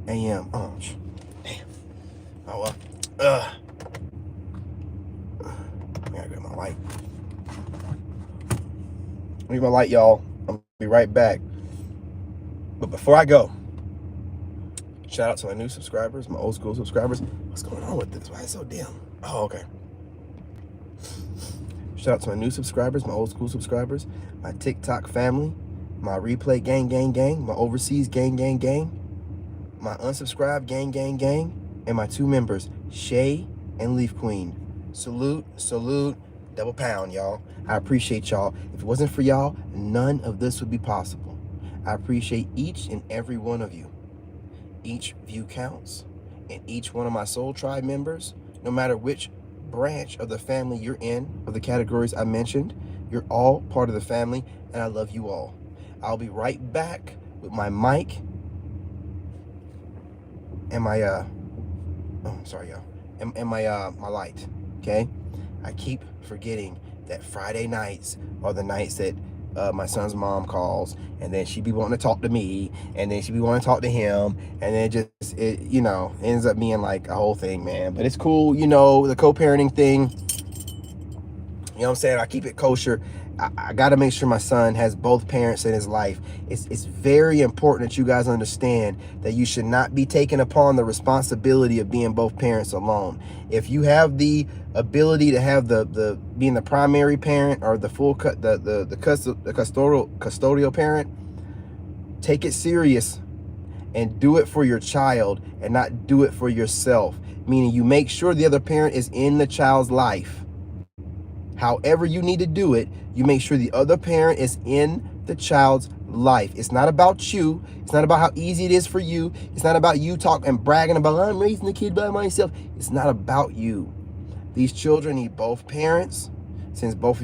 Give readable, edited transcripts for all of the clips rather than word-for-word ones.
a.m. Oh, damn. Oh, well. I gotta get my light. Leave my light, y'all. I'll be right back. But before I go, shout out to my new subscribers, my old school subscribers. What's going on with this? Why is it so dim? Oh, okay. Shout out to my new subscribers, my old school subscribers, my TikTok family, my replay gang, my overseas gang, my unsubscribed gang, and my two members, Shay and Leaf Queen. Salute, double pound, y'all. I appreciate y'all. If it wasn't for y'all, none of this would be possible. I appreciate each and every one of you. Each view counts, and each one of my Soul Tribe members, no matter which branch of the family you're in, of the categories I mentioned, you're all part of the family, and I love you all. I'll be right back with my mic and my sorry, y'all, and my light. Okay, I keep forgetting that Friday nights are the nights that my son's mom calls, and then she be wanting to talk to me, and then she be wanting to talk to him, and then it you know, ends up being like a whole thing, man. But it's cool, you know, the co-parenting thing. You know what I'm saying? I keep it kosher. I got to make sure my son has both parents in his life. It's very important that you guys understand that you should not be taking upon the responsibility of being both parents alone. If you have the ability to have the being the primary parent or the full the custodial parent, take it serious and do it for your child and not do it for yourself. Meaning you make sure the other parent is in the child's life. However you need to do it, you make sure the other parent is in the child's life. It's not about you. It's not about how easy it is for you. It's not about you talking and bragging about, I'm raising the kid by myself. It's not about you. These children need both parents. Since both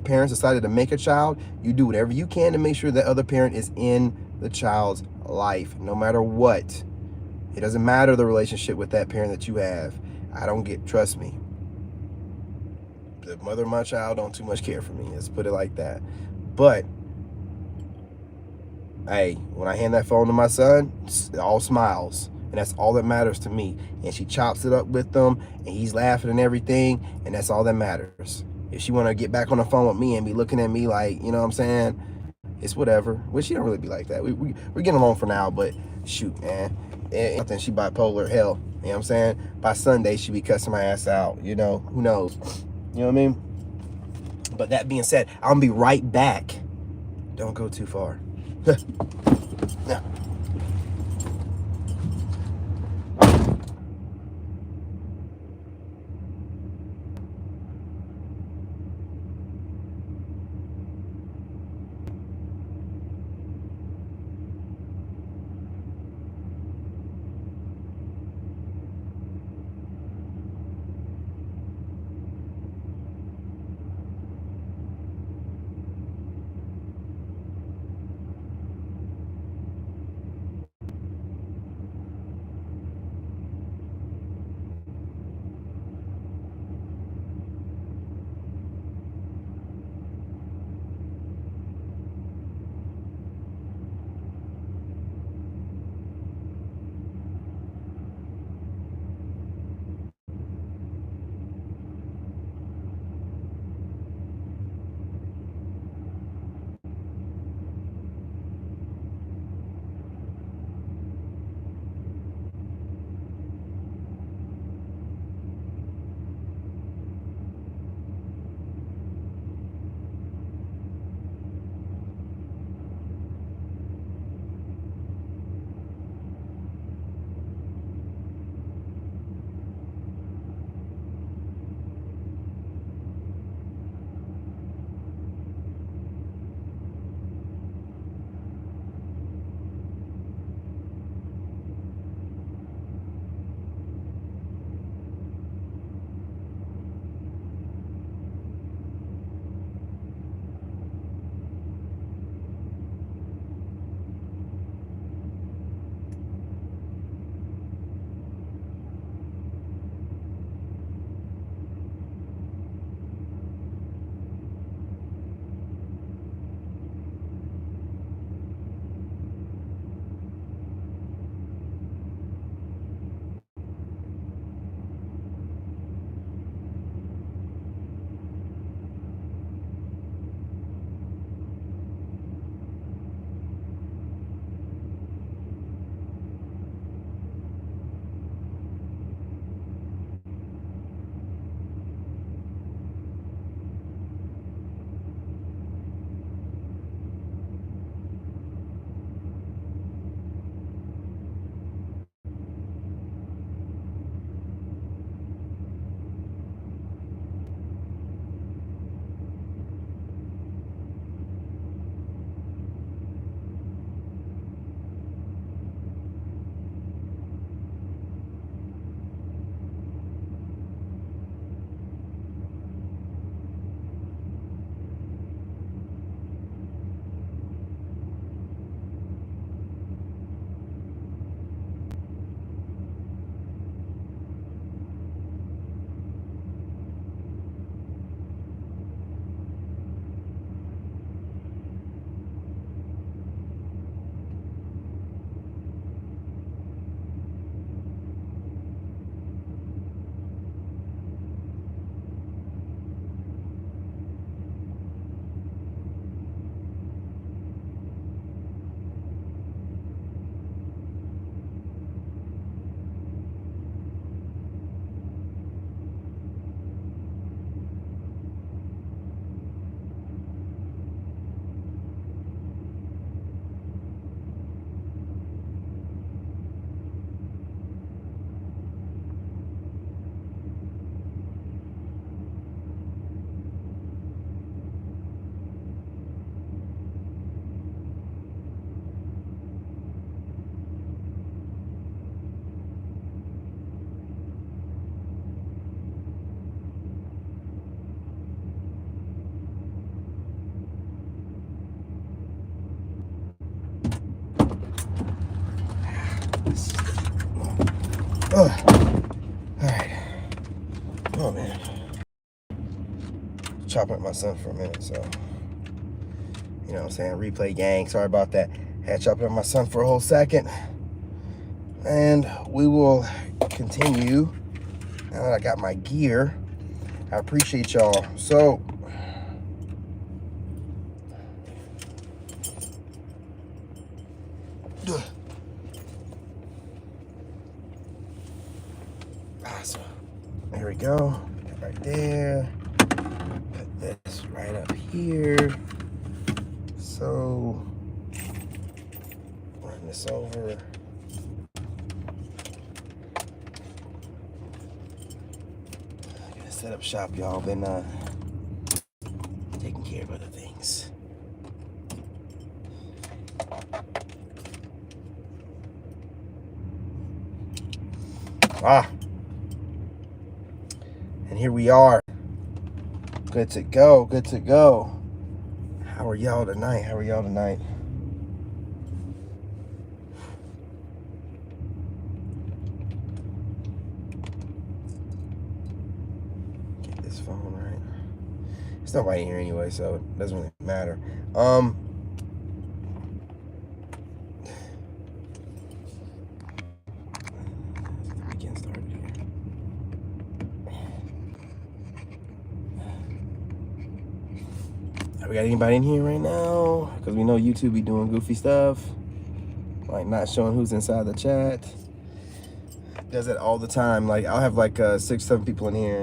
parents decided to make a child, you do whatever you can to make sure that other parent is in the child's life, no matter what. It doesn't matter the relationship with that parent that you have. Trust me. The mother of my child don't too much care for me. Let's put it like that. But hey, when I hand that phone to my son, all smiles, and that's all that matters to me. And she chops it up with them, and he's laughing and everything, and that's all that matters. If she want to get back on the phone with me and be looking at me like, you know what I'm saying, it's whatever. Which she don't really be like that. We're getting along for now, but shoot, man. I think she bipolar hell. You know what I'm saying? By Sunday, she be cussing my ass out. You know, who knows? You know what I mean? But that being said, I'm gonna be right back. Don't go too far. No. All right. Oh man. Chopping up my son for a minute, so you know what I'm saying, replay gang, sorry about that. Had chopped up my son for a whole second. And we will continue now that I got my gear. I appreciate y'all. So awesome. There we go. Right there. Put this right up here. So run this over. Gonna set up shop, y'all. Been taking care of other things. And here we are. Good to go, good to go. How are y'all tonight? How are y'all tonight? Get this phone right. It's not right here anyway, so it doesn't really matter. We got anybody in here right now? Because we know YouTube be doing goofy stuff, like not showing who's inside the chat. Does it all the time. Like I'll have like 6, 7 people in here,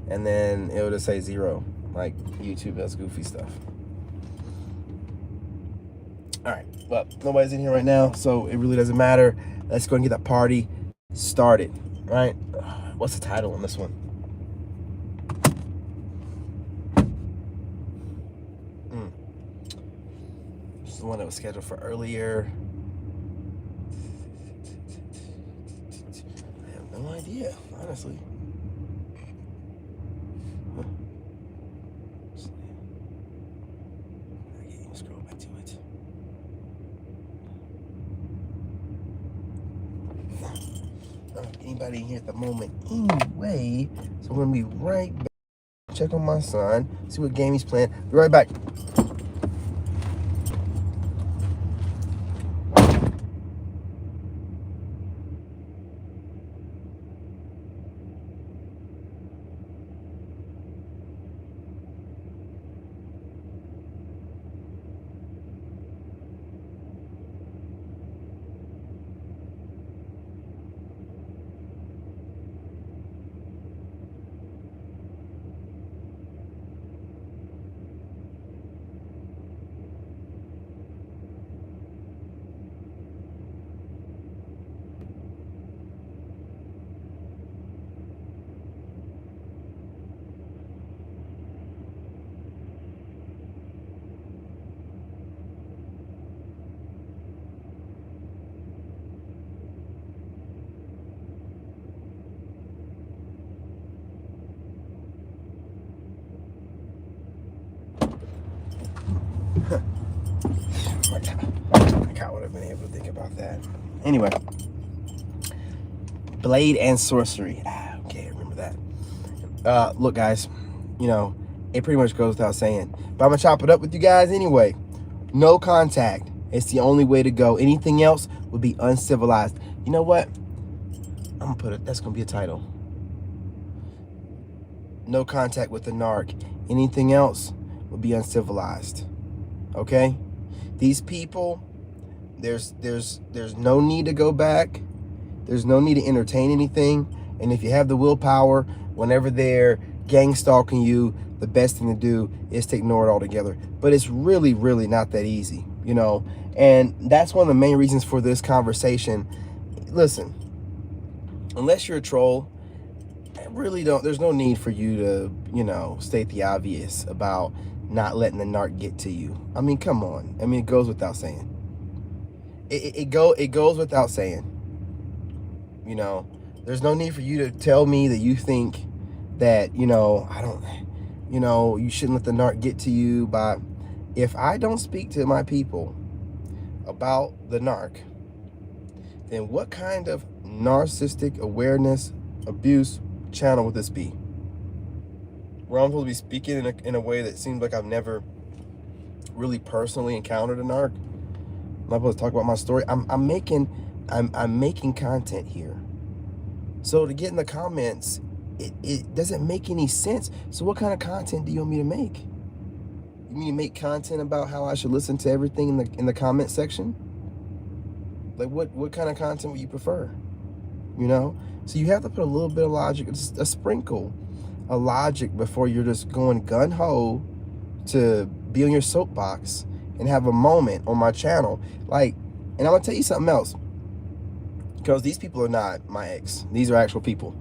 and then it'll just say 0. Like YouTube does goofy stuff. All right, well, nobody's in here right now, so it really doesn't matter. Let's go and get that party started. Right? What's the title on this one? The one that was scheduled for earlier. I have no idea, honestly. I can't even scroll back to it. Anybody in here at the moment anyway, so we're gonna be right back. Check on my son, see what game he's playing. Be right back. I would have been able to think about that. Anyway, blade and sorcery. Okay, remember that. Look, guys, you know, it pretty much goes without saying, but I'm gonna chop it up with you guys anyway. No contact. It's the only way to go. Anything else would be uncivilized. You know what? I'm gonna put it. That's gonna be a title. No contact with the narc. Anything else would be uncivilized. Okay? These people, there's no need to go back. There's no need to entertain anything. And if you have the willpower, whenever they're gang stalking you, the best thing to do is to ignore it altogether. But it's really, really not that easy, you know? And that's one of the main reasons for this conversation. Listen, unless you're a troll, there's no need for you to, you know, state the obvious about not letting the narc get to you. I mean, come on. I mean, it goes without saying. It goes without saying. You know, there's no need for you to tell me that you think that, you know, you shouldn't let the narc get to you. But if I don't speak to my people about the narc, then what kind of narcissistic awareness abuse channel would this be? Where I'm supposed to be speaking in a way that seems like I've never really personally encountered a narc. I'm not supposed to talk about my story. I'm making content here. So to get in the comments, it doesn't make any sense. So what kind of content do you want me to make? You mean to make content about how I should listen to everything in the comment section? Like what kind of content would you prefer? You know? So you have to put a little bit of logic, a sprinkle of logic before you're just going gun-ho to be on your soapbox and have a moment on my channel. Like, and I'm gonna tell you something else, because these people are not my ex. These are actual people.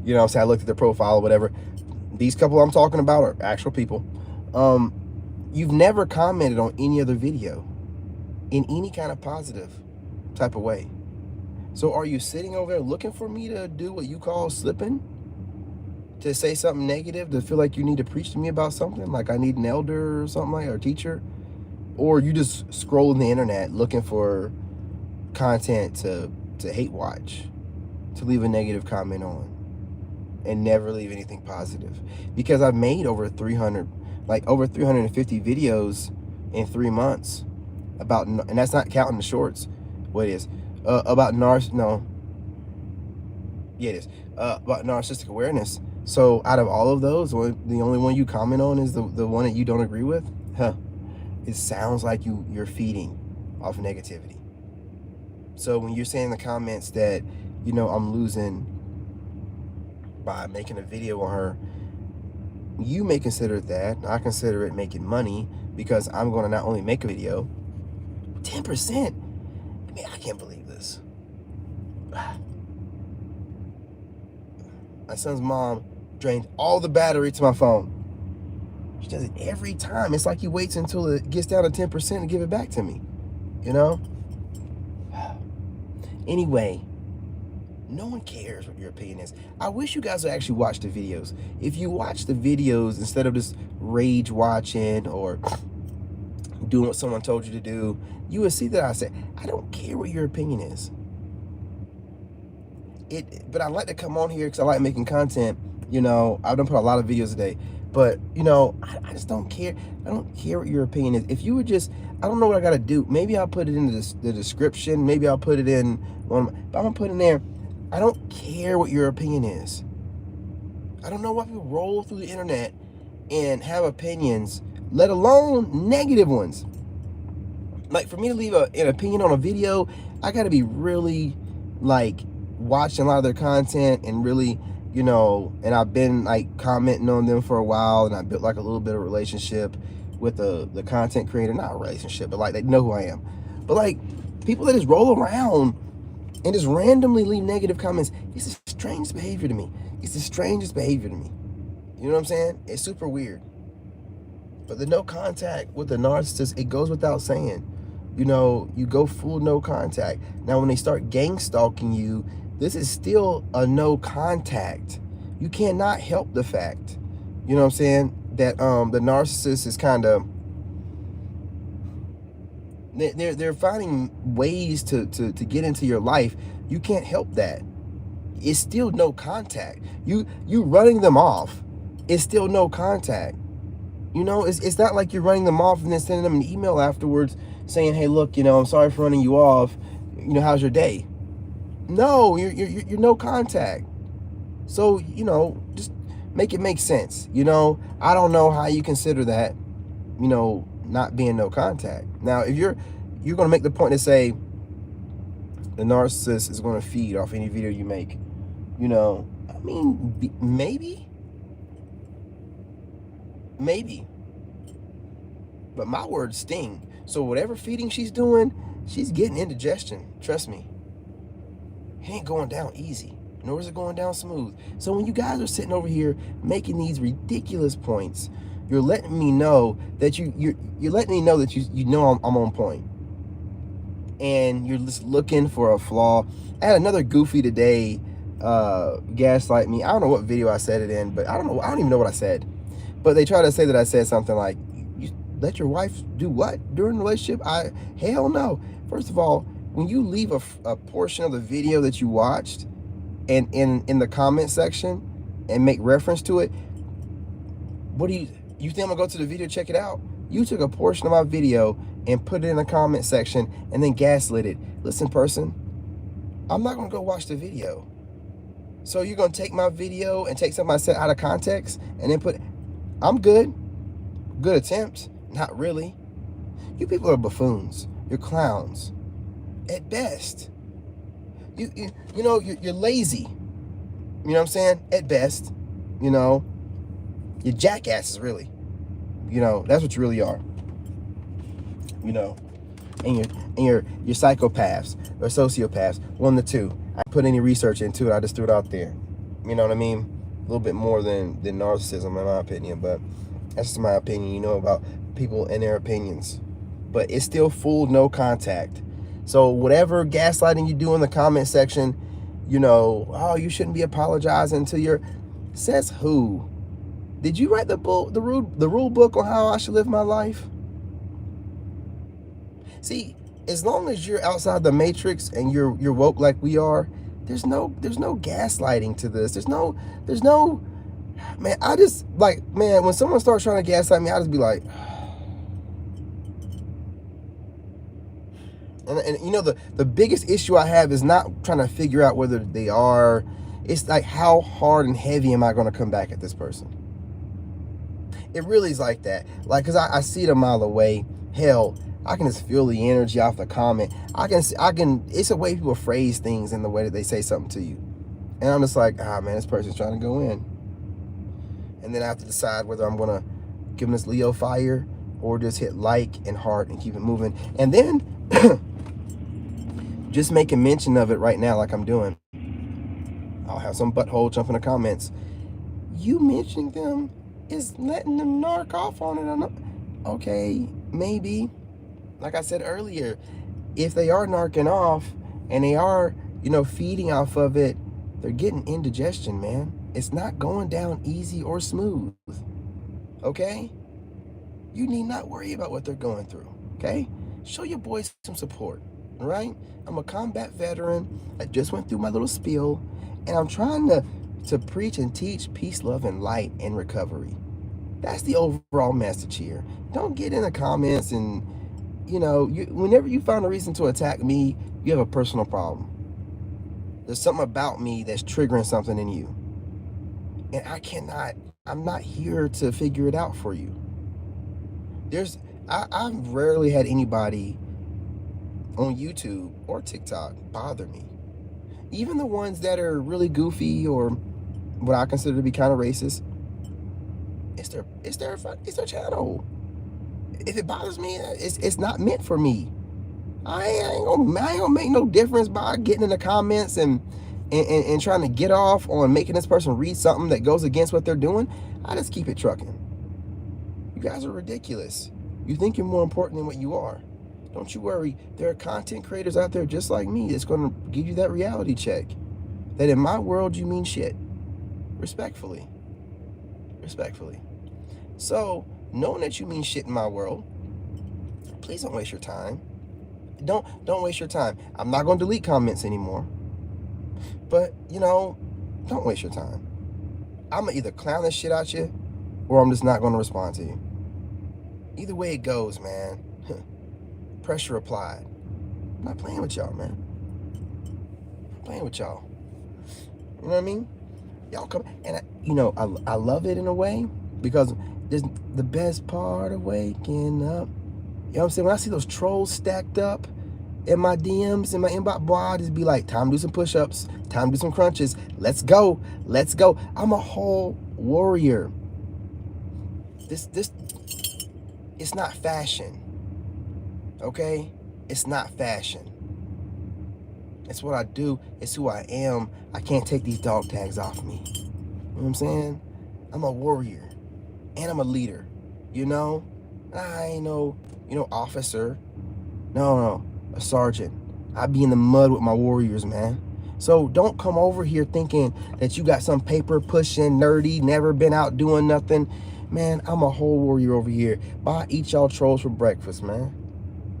You know what I'm saying? I looked at their profile or whatever. These couple I'm talking about are actual people. You've never commented on any other video in any kind of positive type of way. So are you sitting over there looking for me to do what you call slipping? To say something negative, to feel like you need to preach to me about something, like I need an elder or something like, or a teacher? Or you just scrolling the internet looking for content to hate watch, to leave a negative comment on, and never leave anything positive? Because I've made over 350 videos in 3 months about, and that's not counting the shorts. What it is? About about narcissistic awareness. So out of all of those, the only one you comment on is the one that you don't agree with? Huh. It sounds like you're feeding off negativity. So when you're saying in the comments that, you know, I'm losing by making a video on her, you may consider that. I consider it making money, because I'm going to not only make a video, 10%. I mean, I can't believe this. My son's mom drained all the battery to my phone. She does it every time. It's like he waits until it gets down to 10% to give it back to me, you know? Anyway, no one cares what your opinion is. I wish you guys would actually watch the videos. If you watch the videos instead of just rage watching or doing what someone told you to do, you would see that I said, I don't care what your opinion is. But I like to come on here because I like making content. You know, I don't put a lot of videos a day, but you know, I just don't care. I don't care what your opinion is. If you would just, I don't know what I got to do. Maybe I'll put it in the description. Maybe I'll put it in one. But I'm gonna put in there, I don't care what your opinion is. I don't know why people roll through the internet and have opinions, let alone negative ones. Like, for me to leave an opinion on a video, I got to be really like watching a lot of their content and really, you know, and I've been like commenting on them for a while, and I built like a little bit of relationship with the content creator. Not a relationship, but like they know who I am. But like people that just roll around and just randomly leave negative comments, it's the strangest behavior to me. It's the strangest behavior to me. You know what I'm saying? It's super weird. But the no contact with the narcissist, it goes without saying. You know, you go full no contact. Now, when they start gang stalking you, this is still a no contact. You cannot help the fact, you know what I'm saying, that the narcissist is kind of, they're finding ways to get into your life. You can't help that. It's still no contact. You running them off, it's still no contact. You know, it's not like you're running them off and then sending them an email afterwards saying, hey, look, you know, I'm sorry for running you off. You know, how's your day? No, you're no contact. So, you know, just make it make sense. You know, I don't know how you consider that, you know, not being no contact. Now, if you're going to make the point to say the narcissist is going to feed off any video you make, you know, I mean, maybe. But my words sting. So whatever feeding she's doing, she's getting indigestion. Trust me. It ain't going down easy, nor is it going down smooth. So when you guys are sitting over here making these ridiculous points, you're letting me know that you're letting me know that you know I'm on point. And you're just looking for a flaw. I had another goofy today gaslight me. I don't know what video I said it in, but I don't even know what I said. But they try to say that I said something like, you let your wife do what during the relationship? Hell no. First of all, when you leave a portion of the video that you watched and in the comment section and make reference to it, what do you think I'm gonna go to the video, check it out? You took a portion of my video and put it in the comment section and then gaslit it. Listen, person, I'm not gonna go watch the video. So you're gonna take my video and take something I said out of context and then put, I'm good. Good attempt. Not really. You people are buffoons. You're clowns. At best. You know, you're lazy. You know what I'm saying? At best. You know, you're jackasses, really. You know, that's what you really are. You know, and you're psychopaths or sociopaths. One of the two. I didn't put any research into it. I just threw it out there. You know what I mean? A little bit more than narcissism, in my opinion. But that's just my opinion. You know about people and their opinions. But it's still full no contact. So whatever gaslighting you do in the comment section, you know, oh, you shouldn't be apologizing to your, says who? Did you write the rule book on how I should live my life? See, as long as you're outside the matrix and you're woke like we are, there's no gaslighting to this. There's no, man, I just like, man, when someone starts trying to gaslight me, I just be like, and you know, the biggest issue I have is not trying to figure out whether they are, it's like, how hard and heavy am I going to come back at this person? It really is like that. Like, cause I see it a mile away. Hell, I can just feel the energy off the comment. I can, it's a way people phrase things in the way that they say something to you. And I'm just like, ah, man, this person's trying to go in. And then I have to decide whether I'm going to give them this Leo fire or just hit like and heart and keep it moving. And then just making mention of it right now, like I'm doing. I'll have some butthole jump in the comments. You mentioning them is letting them narc off on it. Okay, maybe. Like I said earlier, if they are narking off and they are, you know, feeding off of it, they're getting indigestion, man. It's not going down easy or smooth. Okay? You need not worry about what they're going through. Okay? Show your boys some support. All right? I'm a combat veteran. I just went through my little spiel, and I'm trying to preach and teach peace, love, and light and recovery. That's the overall message here. Don't get in the comments and, you know, whenever you find a reason to attack me, you have a personal problem. There's something about me that's triggering something in you. And I'm not here to figure it out for you. I've rarely had anybody on YouTube or TikTok bother me. Even the ones that are really goofy or what I consider to be kind of racist, it's their channel. If it bothers me, it's not meant for me. I ain't gonna make no difference by getting in the comments and trying to get off on making this person read something that goes against what they're doing. I just keep it trucking. You guys are ridiculous. You think you're more important than what you are. Don't you worry. There are content creators out there just like me that's going to give you that reality check. That in my world, you mean shit. Respectfully. So, knowing that you mean shit in my world, please don't waste your time. Don't waste your time. I'm not going to delete comments anymore. But, you know, don't waste your time. I'm going to either clown this shit out you or I'm just not going to respond to you. Either way it goes, man. Pressure applied. I'm not playing with y'all, man. I'm playing with y'all. You know what I mean? Y'all come, and I love it in a way because there's the best part of waking up. You know what I'm saying? When I see those trolls stacked up in my DMs, in my inbox, boy, I just be like, time to do some push-ups, time to do some crunches. Let's go. I'm a whole warrior. This, it's not fashion. Okay? It's not fashion. It's what I do. It's who I am. I can't take these dog tags off me. You know what I'm saying? I'm a warrior. And I'm a leader. You know? I ain't no, officer. No. A sergeant. I be in the mud with my warriors, man. So don't come over here thinking that you got some paper pushing, nerdy, never been out doing nothing. Man, I'm a whole warrior over here. But I eat y'all trolls for breakfast, man.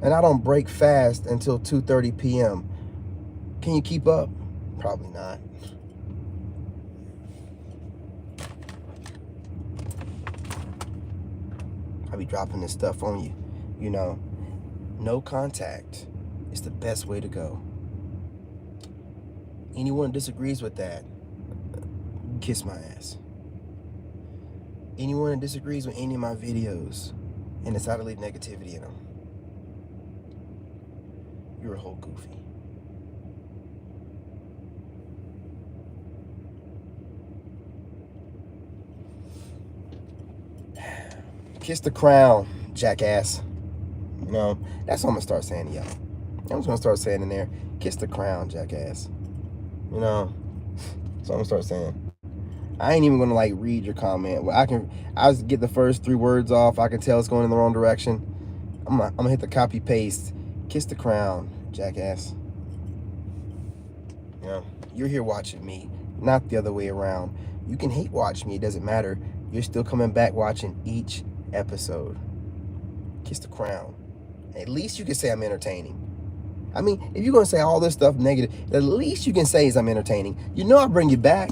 And I don't break fast until 2:30 p.m. Can you keep up? Probably not. I'll be dropping this stuff on you. You know, no contact is the best way to go. Anyone who disagrees with that, kiss my ass. Anyone who disagrees with any of my videos and decide to leave negativity in them, you're a whole goofy. Kiss the crown, jackass. You know, that's what I'm gonna start saying to y'all. I'm just gonna start saying in there, kiss the crown, jackass. You know, that's what I'm gonna start saying. I ain't even gonna like read your comment. Well, I'll just get the first 3 words off. I can tell it's going in the wrong direction. I'm gonna hit the copy paste. Kiss the crown, jackass. You know, you're here watching me, not the other way around. You can hate watch me, it doesn't matter. You're still coming back watching each episode. Kiss the crown. At least you can say I'm entertaining. I mean, if you're gonna say all this stuff negative, the least you can say is I'm entertaining. You know I'll bring you back.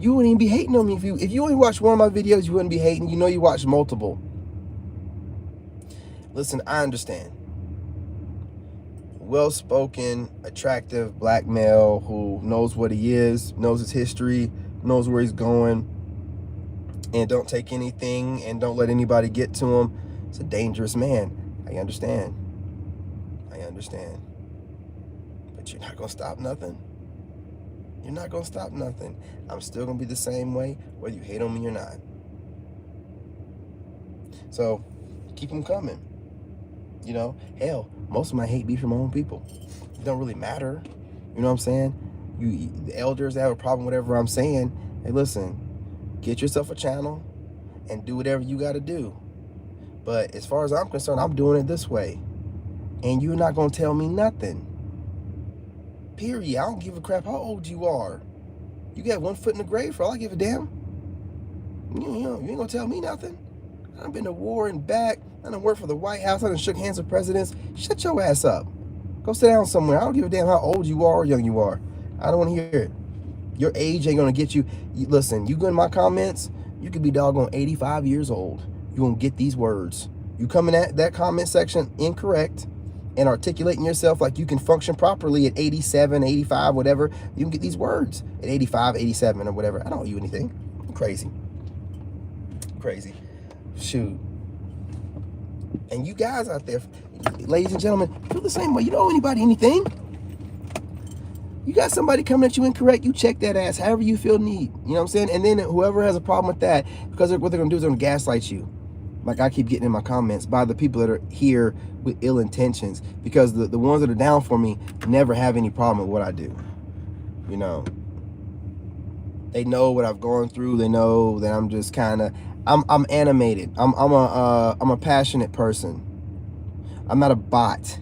You wouldn't even be hating on me if you only watched one of my videos. You wouldn't be hating. You know you watched multiple. Listen, I understand. Well-spoken, attractive black male who knows what he is, knows his history, knows where he's going, and don't take anything and don't let anybody get to him. It's a dangerous man. I understand. I understand. But you're not gonna stop nothing. You're not gonna stop nothing. I'm still gonna be the same way, whether you hate on me or not. So keep them coming. You know, hell, most of my hate be from my own people. It don't really matter. You know what I'm saying? The elders that have a problem with whatever I'm saying, hey, listen, get yourself a channel and do whatever you got to do. But as far as I'm concerned, I'm doing it this way. And you're not going to tell me nothing. Period. I don't give a crap how old you are. You got 1 foot in the grave for all I give a damn. You ain't going to tell me nothing. I've been to war and back. I done worked for the White House. I done shook hands with presidents. Shut your ass up. Go sit down somewhere. I don't give a damn how old you are or young you are. I don't want to hear it. Your age ain't going to get you. Listen, you go in my comments, you could be doggone 85 years old. You're going to get these words. You coming at that comment section incorrect and articulating yourself like you can function properly at 87, 85, whatever. You can get these words at 85, 87 or whatever. I don't owe you anything. I'm crazy. Crazy. Shoot. And you guys out there, ladies and gentlemen, feel the same way. You don't owe anybody anything. You got somebody coming at you incorrect, you check that ass however you feel need. You know what I'm saying? And then whoever has a problem with that, because what they're going to do is they're going to gaslight you. Like I keep getting in my comments by the people that are here with ill intentions. Because the ones that are down for me never have any problem with what I do. You know. They know what I've gone through. They know that I'm just kind of... I'm animated. I'm a passionate person. I'm not a bot.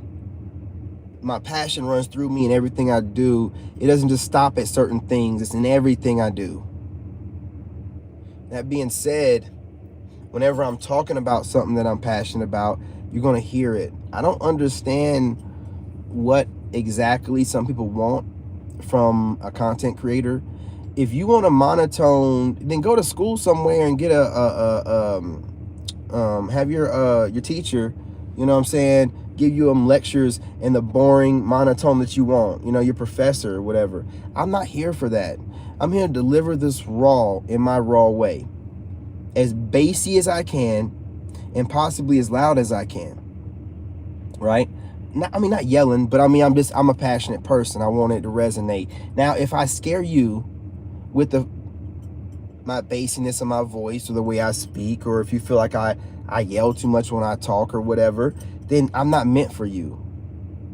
My passion runs through me in everything I do. It doesn't just stop at certain things. It's in everything I do. That being said, whenever I'm talking about something that I'm passionate about, you're going to hear it. I don't understand what exactly some people want from a content creator. If you want a monotone, then go to school somewhere and get have your teacher, you know what I'm saying, give you lectures in the boring monotone that you want, you know, your professor or whatever. I'm not here for that. I'm here to deliver this raw in my raw way, as bassy as I can and possibly as loud as I can, right? Not yelling, but I'm a passionate person. I want it to resonate. Now, if I scare you with my bassiness of my voice or the way I speak, or if you feel like I yell too much when I talk or whatever, then I'm not meant for you.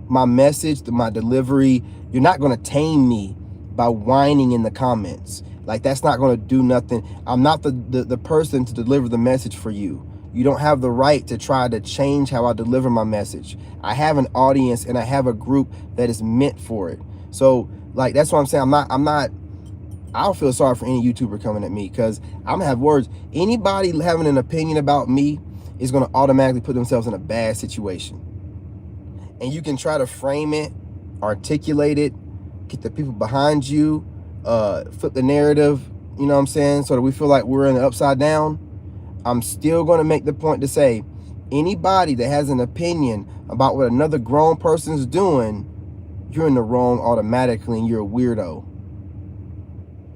My message, my delivery, you're not going to tame me by whining in the comments. Like, that's not going to do nothing. I'm not the person to deliver the message for you. You don't have the right to try to change how I deliver my message. I have an audience and I have a group that is meant for it. So, like, that's what I'm saying. I don't feel sorry for any YouTuber coming at me, because I'm gonna have words. Anybody having an opinion about me is going to automatically put themselves in a bad situation. And you can try to frame it, articulate it, get the people behind you, flip the narrative, you know what I'm saying, so that we feel like we're in the upside down. I'm still going to make the point to say, anybody that has an opinion about what another grown person's doing, you're in the wrong automatically and you're a weirdo.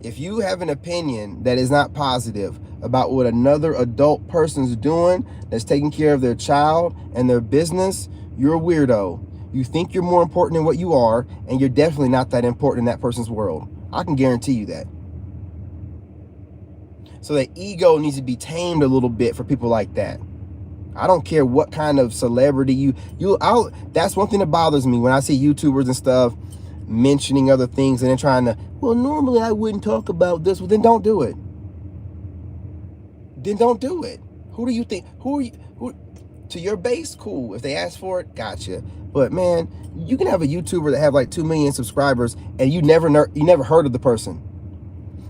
If you have an opinion that is not positive about what another adult person's doing that's taking care of their child and their business, you're a weirdo. You think you're more important than what you are, and you're definitely not that important in that person's world. I can guarantee you that. So that ego needs to be tamed a little bit for people like that. I don't care what kind of celebrity that's one thing that bothers me when I see YouTubers and stuff mentioning other things and then trying to, well, normally I wouldn't talk about this. Well, then don't do it. Then don't do it. Who do you think? Who are you? To your base? Cool. If they ask for it, gotcha. But man, you can have a YouTuber that have like 2 million subscribers and you never heard of the person.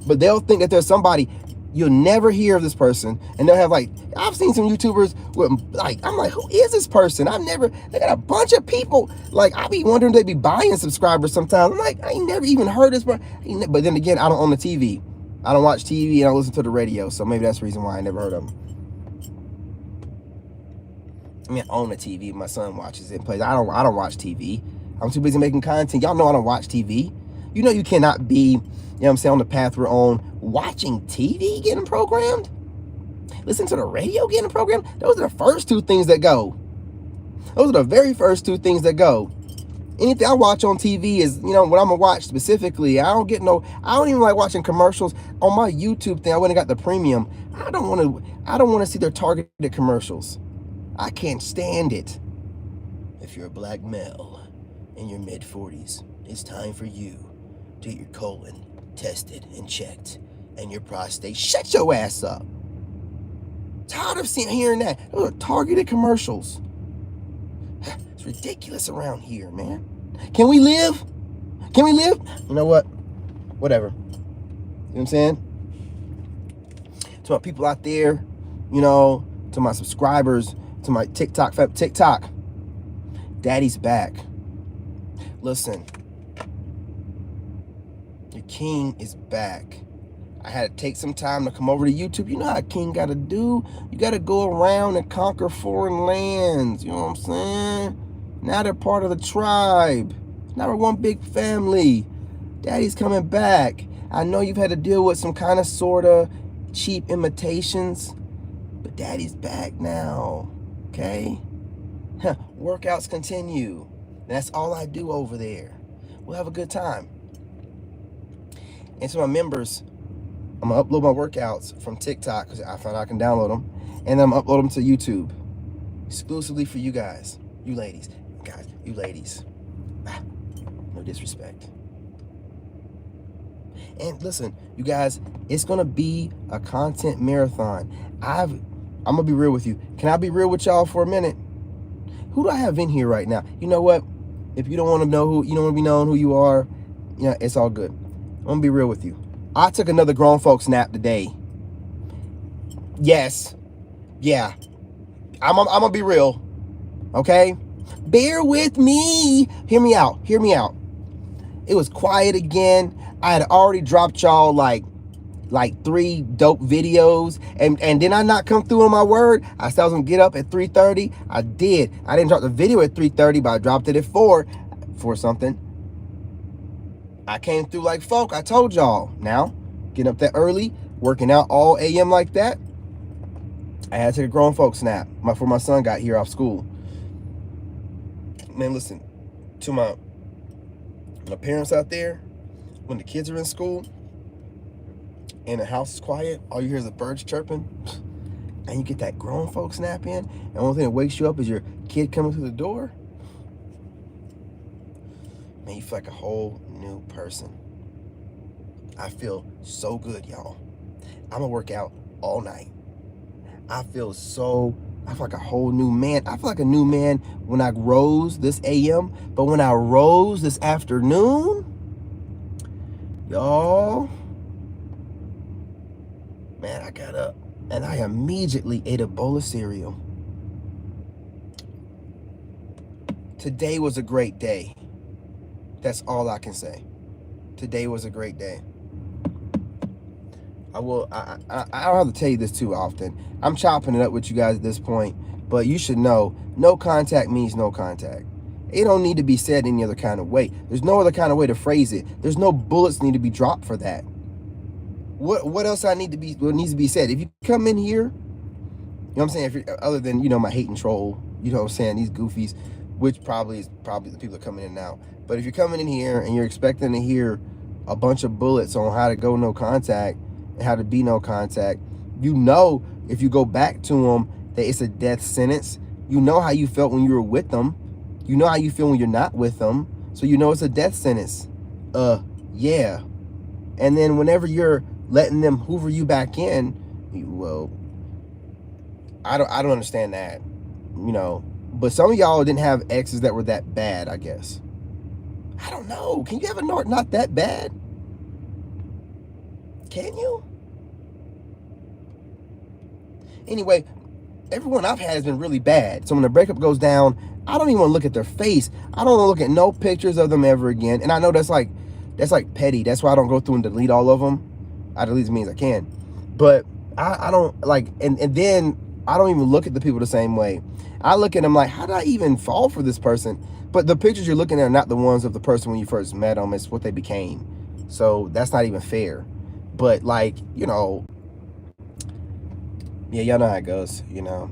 But they'll think that there's somebody, you'll never hear of this person, and they'll have like, I've seen some YouTubers with like, I'm like, who is this person? They got a bunch of people. Like, I be wondering if they be buying subscribers sometimes. I'm like, I ain't never even heard this person. But then again, I don't own the TV. I don't watch TV and I listen to the radio. So maybe that's the reason why I never heard of them. I mean, I own a TV. My son watches it and plays. I don't watch TV. I'm too busy making content. Y'all know I don't watch TV. You know you cannot be, you know what I'm saying, on the path we're on, watching TV getting programmed. Listen to the radio getting programmed. Those are the first 2 things that go. Those are the very first 2 things that go. Anything I watch on TV is, you know, what I'm gonna watch specifically. I don't even like watching commercials. On my YouTube thing, I went and got the premium. I don't want to see their targeted commercials. I can't stand it. If you're a black male in your mid-40s, it's time for you to get your colon tested and checked and your prostate. Shut your ass up. Tired of hearing that. Those are targeted commercials. It's ridiculous around here, man. Can we live? Can we live? You know what? Whatever. You know what I'm saying? To my people out there, you know, to my subscribers, to my TikTok, Daddy's back. Listen, your king is back. I had to take some time to come over to YouTube. You know how a king got to do? You got to go around and conquer foreign lands. You know what I'm saying? Now they're part of the tribe. Now we're one big family. Daddy's coming back. I know you've had to deal with some kind of sort of cheap imitations, but Daddy's back now. Okay? Workouts continue. That's all I do over there. We'll have a good time. And to my members, I'm going to upload my workouts from TikTok because I found out I can download them. And then I'm going to upload them to YouTube. Exclusively for you guys. You ladies. Guys, you ladies. No disrespect. And listen, you guys, it's going to be a content marathon. I'm going to be real with you. Can I be real with y'all for a minute? Who do I have in here right now? You know what? If you don't want to know who, you don't want to be known who you are, yeah, it's all good. I'm going to be real with you. I took another grown folks nap today. Yes. Yeah. I'm going to be real. Okay? Bear with me. Hear me out. Hear me out. It was quiet again. I had already dropped y'all like 3 dope videos, and did I not come through on my word? I said I was gonna get up at 3:30. I did. I didn't drop the video at 3:30, but I dropped it at 4 something. I came through like folk. I told y'all. Now, getting up that early, working out all AM like that, I had to take a grown folks nap before my son got here off school. Man, listen, to my parents out there, when the kids are in school and the house is quiet, all you hear is the birds chirping, and you get that grown folks nap in, and the only thing that wakes you up is your kid coming through the door, man, you feel like a whole new person. I feel so good, y'all. I'm gonna work out all night. I feel like a whole new man. I feel like a new man when I rose this AM, but when I rose this afternoon, y'all, man, I got up and I immediately ate a bowl of cereal. today was a great day. That's all I can say. Today was a great day. I don't have to tell you this too often. I'm chopping it up with you guys at this point, but you should know, no contact means no contact. It don't need to be said any other kind of way. There's no other kind of way to phrase it. There's no bullets need to be dropped for that. What else what needs to be said? If you come in here, you know what I'm saying, if you're, other than, you know, my hate and troll, you know what I'm saying, these goofies, which probably is the people that are coming in now. But if you're coming in here and you're expecting to hear a bunch of bullets on how to go no contact and how to be no contact, you know, if you go back to them, that it's a death sentence. You know how you felt when you were with them. You know how you feel when you're not with them. So you know it's a death sentence. Yeah. And then whenever you're letting them hoover you back in, well, I don't understand that, you know. But some of y'all didn't have exes that were that bad, I guess. I don't know. Can you have a not that bad? Can you? Anyway, everyone I've had has been really bad. So when the breakup goes down, I don't even want to look at their face. I don't want to look at no pictures of them ever again. And I know that's like petty. That's why I don't go through and delete all of them. I delete as many as I can. But I don't like, and then I don't even look at the people the same way. I look at them like, how did I even fall for this person? But the pictures you're looking at are not the ones of the person when you first met them. It's what they became. So that's not even fair. But like, you know, yeah, y'all know how it goes, you know,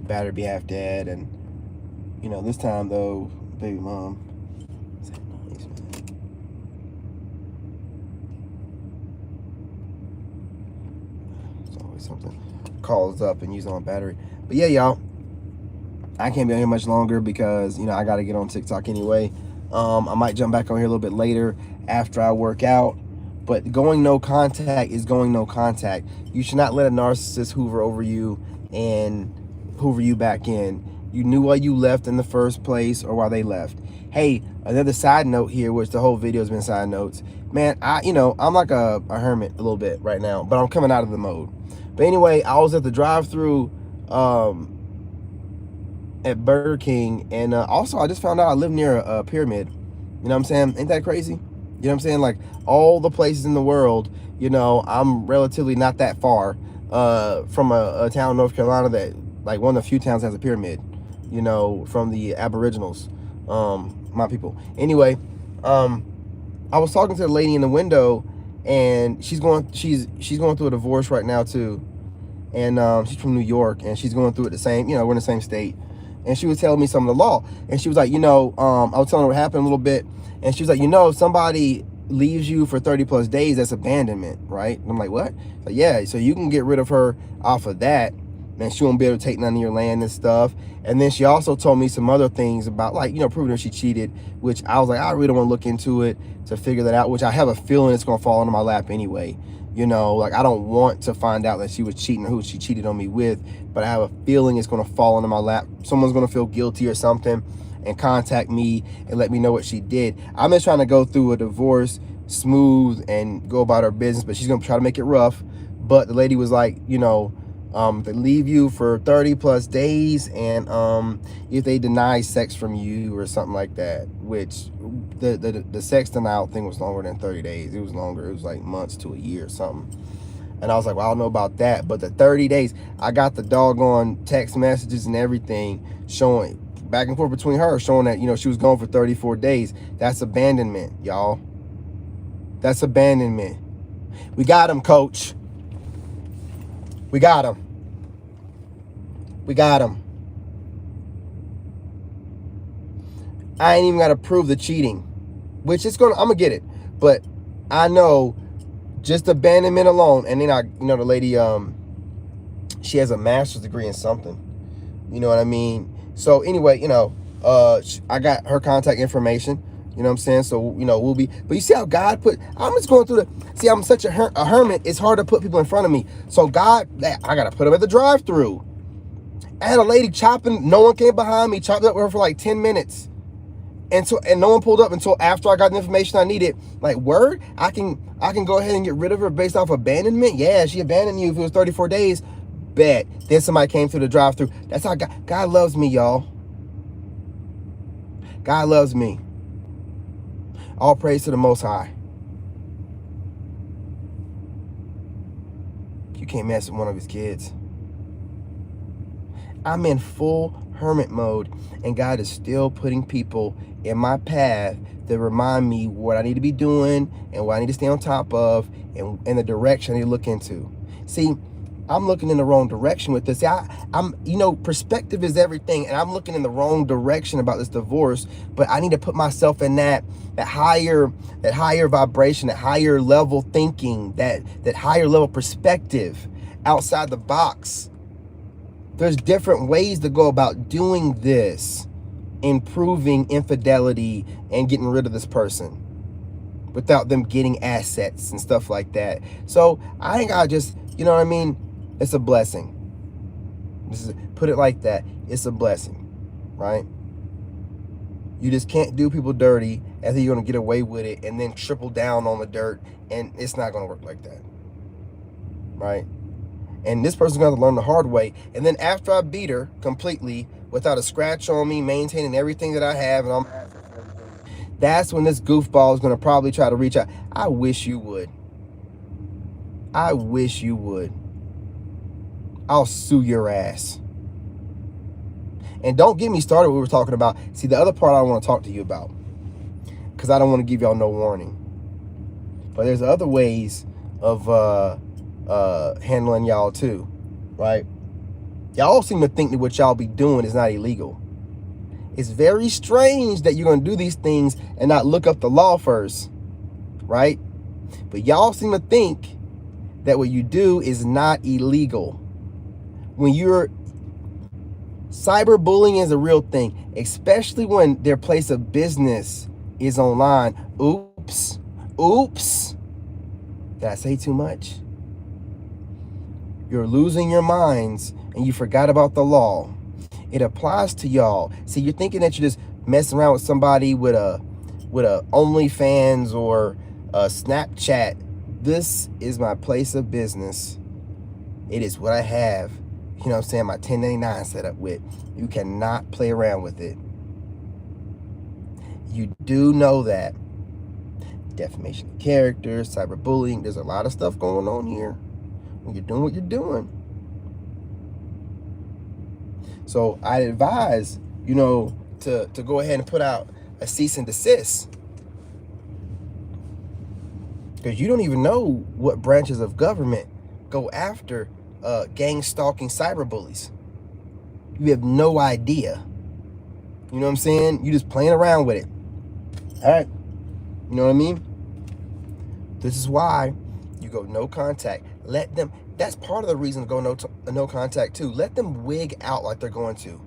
battery be half dead. And, you know, this time though, baby mom, what's that noise, man? It's always something calls up and uses on battery. But yeah, y'all, I can't be on here much longer because, you know, I got to get on TikTok anyway. I might jump back on here a little bit later after I work out. But going no contact is going no contact. You should not let a narcissist hoover over you and hoover you back in. You knew why you left in the first place or why they left. Hey, another side note here, which the whole video has been side notes. Man, I'm like a hermit a little bit right now, but I'm coming out of the mode. But anyway, I was at the drive-thru at Burger King, and also I just found out I live near a pyramid. You know what I'm saying? Ain't that crazy? You know what I'm saying? Like, all the places in the world, you know, I'm relatively not that far from a town in North Carolina that, like, one of the few towns that has a pyramid, you know, from the Aboriginals, my people. Anyway, I was talking to the lady in the window, and she's going through a divorce right now too. And she's from New York, and she's going through it the same, you know, we're in the same state. And she was telling me some of the law, and she was like, you know, I was telling her what happened a little bit. And she was like, you know, if somebody leaves you for 30 plus days, that's abandonment, right? And I'm like, what? Like, yeah, so you can get rid of her off of that, and she won't be able to take none of your land and stuff. And then she also told me some other things about, like, you know, proving that she cheated, which I was like, I really don't want to look into it to figure that out, which I have a feeling it's going to fall into my lap anyway. You know, like, I don't want to find out that she was cheating or who she cheated on me with, but I have a feeling it's going to fall into my lap. Someone's going to feel guilty or something and contact me and let me know what she did. I'm just trying to go through a divorce smooth and go about her business, but she's going to try to make it rough. But the lady was like, you know, they leave you for 30 plus days, and if they deny sex from you or something like that, which the sex denial thing was longer than 30 days. It was longer. It was like months to a year or something. And I was like, well, I don't know about that. But the 30 days, I got the doggone text messages and everything showing back and forth between her, showing that, you know, she was gone for 34 days. That's abandonment, y'all. That's abandonment. We got him, coach. We got him. We got him. I ain't even got to prove the cheating, which I'm going to get it. But I know just abandonment alone. And then you know, the lady, she has a master's degree in something. You know what I mean? So anyway, you know, I got her contact information. You know what I'm saying? So, you know, we'll be, but you see how God I'm just going through I'm such a hermit. It's hard to put people in front of me. So God, I got to put them at the drive-thru. I had a lady chopping, no one came behind me, chopped up with her for like 10 minutes. And no one pulled up until after I got the information I needed. Like, word, I can go ahead and get rid of her based off abandonment. Yeah, she abandoned you if it was 34 days. Bet. Then somebody came through the drive-thru. That's how God loves me, y'all. God loves me. All praise to the Most High. You can't mess with one of his kids. I'm in full hermit mode, and God is still putting people in my path that remind me what I need to be doing and what I need to stay on top of and the direction I need to look into. See, I'm looking in the wrong direction with this. See, I'm, perspective is everything, and I'm looking in the wrong direction about this divorce, but I need to put myself in that higher vibration, that higher level thinking, that higher level perspective outside the box. There's different ways to go about doing this, improving infidelity and getting rid of this person without them getting assets and stuff like that. So I think I just, it's a blessing. Put it like that. It's a blessing, right? You just can't do people dirty and then you're going to get away with it and then triple down on the dirt, and it's not going to work like that, right? And this person's going to learn the hard way. And then after I beat her completely without a scratch on me, maintaining everything that I have, and that's when this goofball is going to probably try to reach out. I wish you would. I wish you would. I'll sue your ass. And don't get me started what we were talking about. See, the other part I want to talk to you about, because I don't want to give y'all no warning. But there's other ways of handling y'all too, right? Y'all seem to think that what y'all be doing is not illegal. It's very strange that you're going to do these things and not look up the law first, right? But y'all seem to think that what you do is not illegal. When you're cyberbullying is a real thing, especially when their place of business is online. Oops. Did I say too much? You're losing your minds and you forgot about the law. It applies to y'all. See, you're thinking that you're just messing around with somebody with a OnlyFans or a Snapchat. This is my place of business. It is what I have. You know what I'm saying? My 1099 set up with. You cannot play around with it. You do know that. Defamation of character, cyberbullying. There's a lot of stuff going on here when you're doing what you're doing. So I advise, to go ahead and put out a cease and desist. Because you don't even know what branches of government go after gang stalking cyberbullies. You have no idea. You know what I'm saying? You just playing around with it. All right. You know what I mean? This is why you go no contact. Let them, that's part of the reason to go no contact too. Let them wig out like they're going to.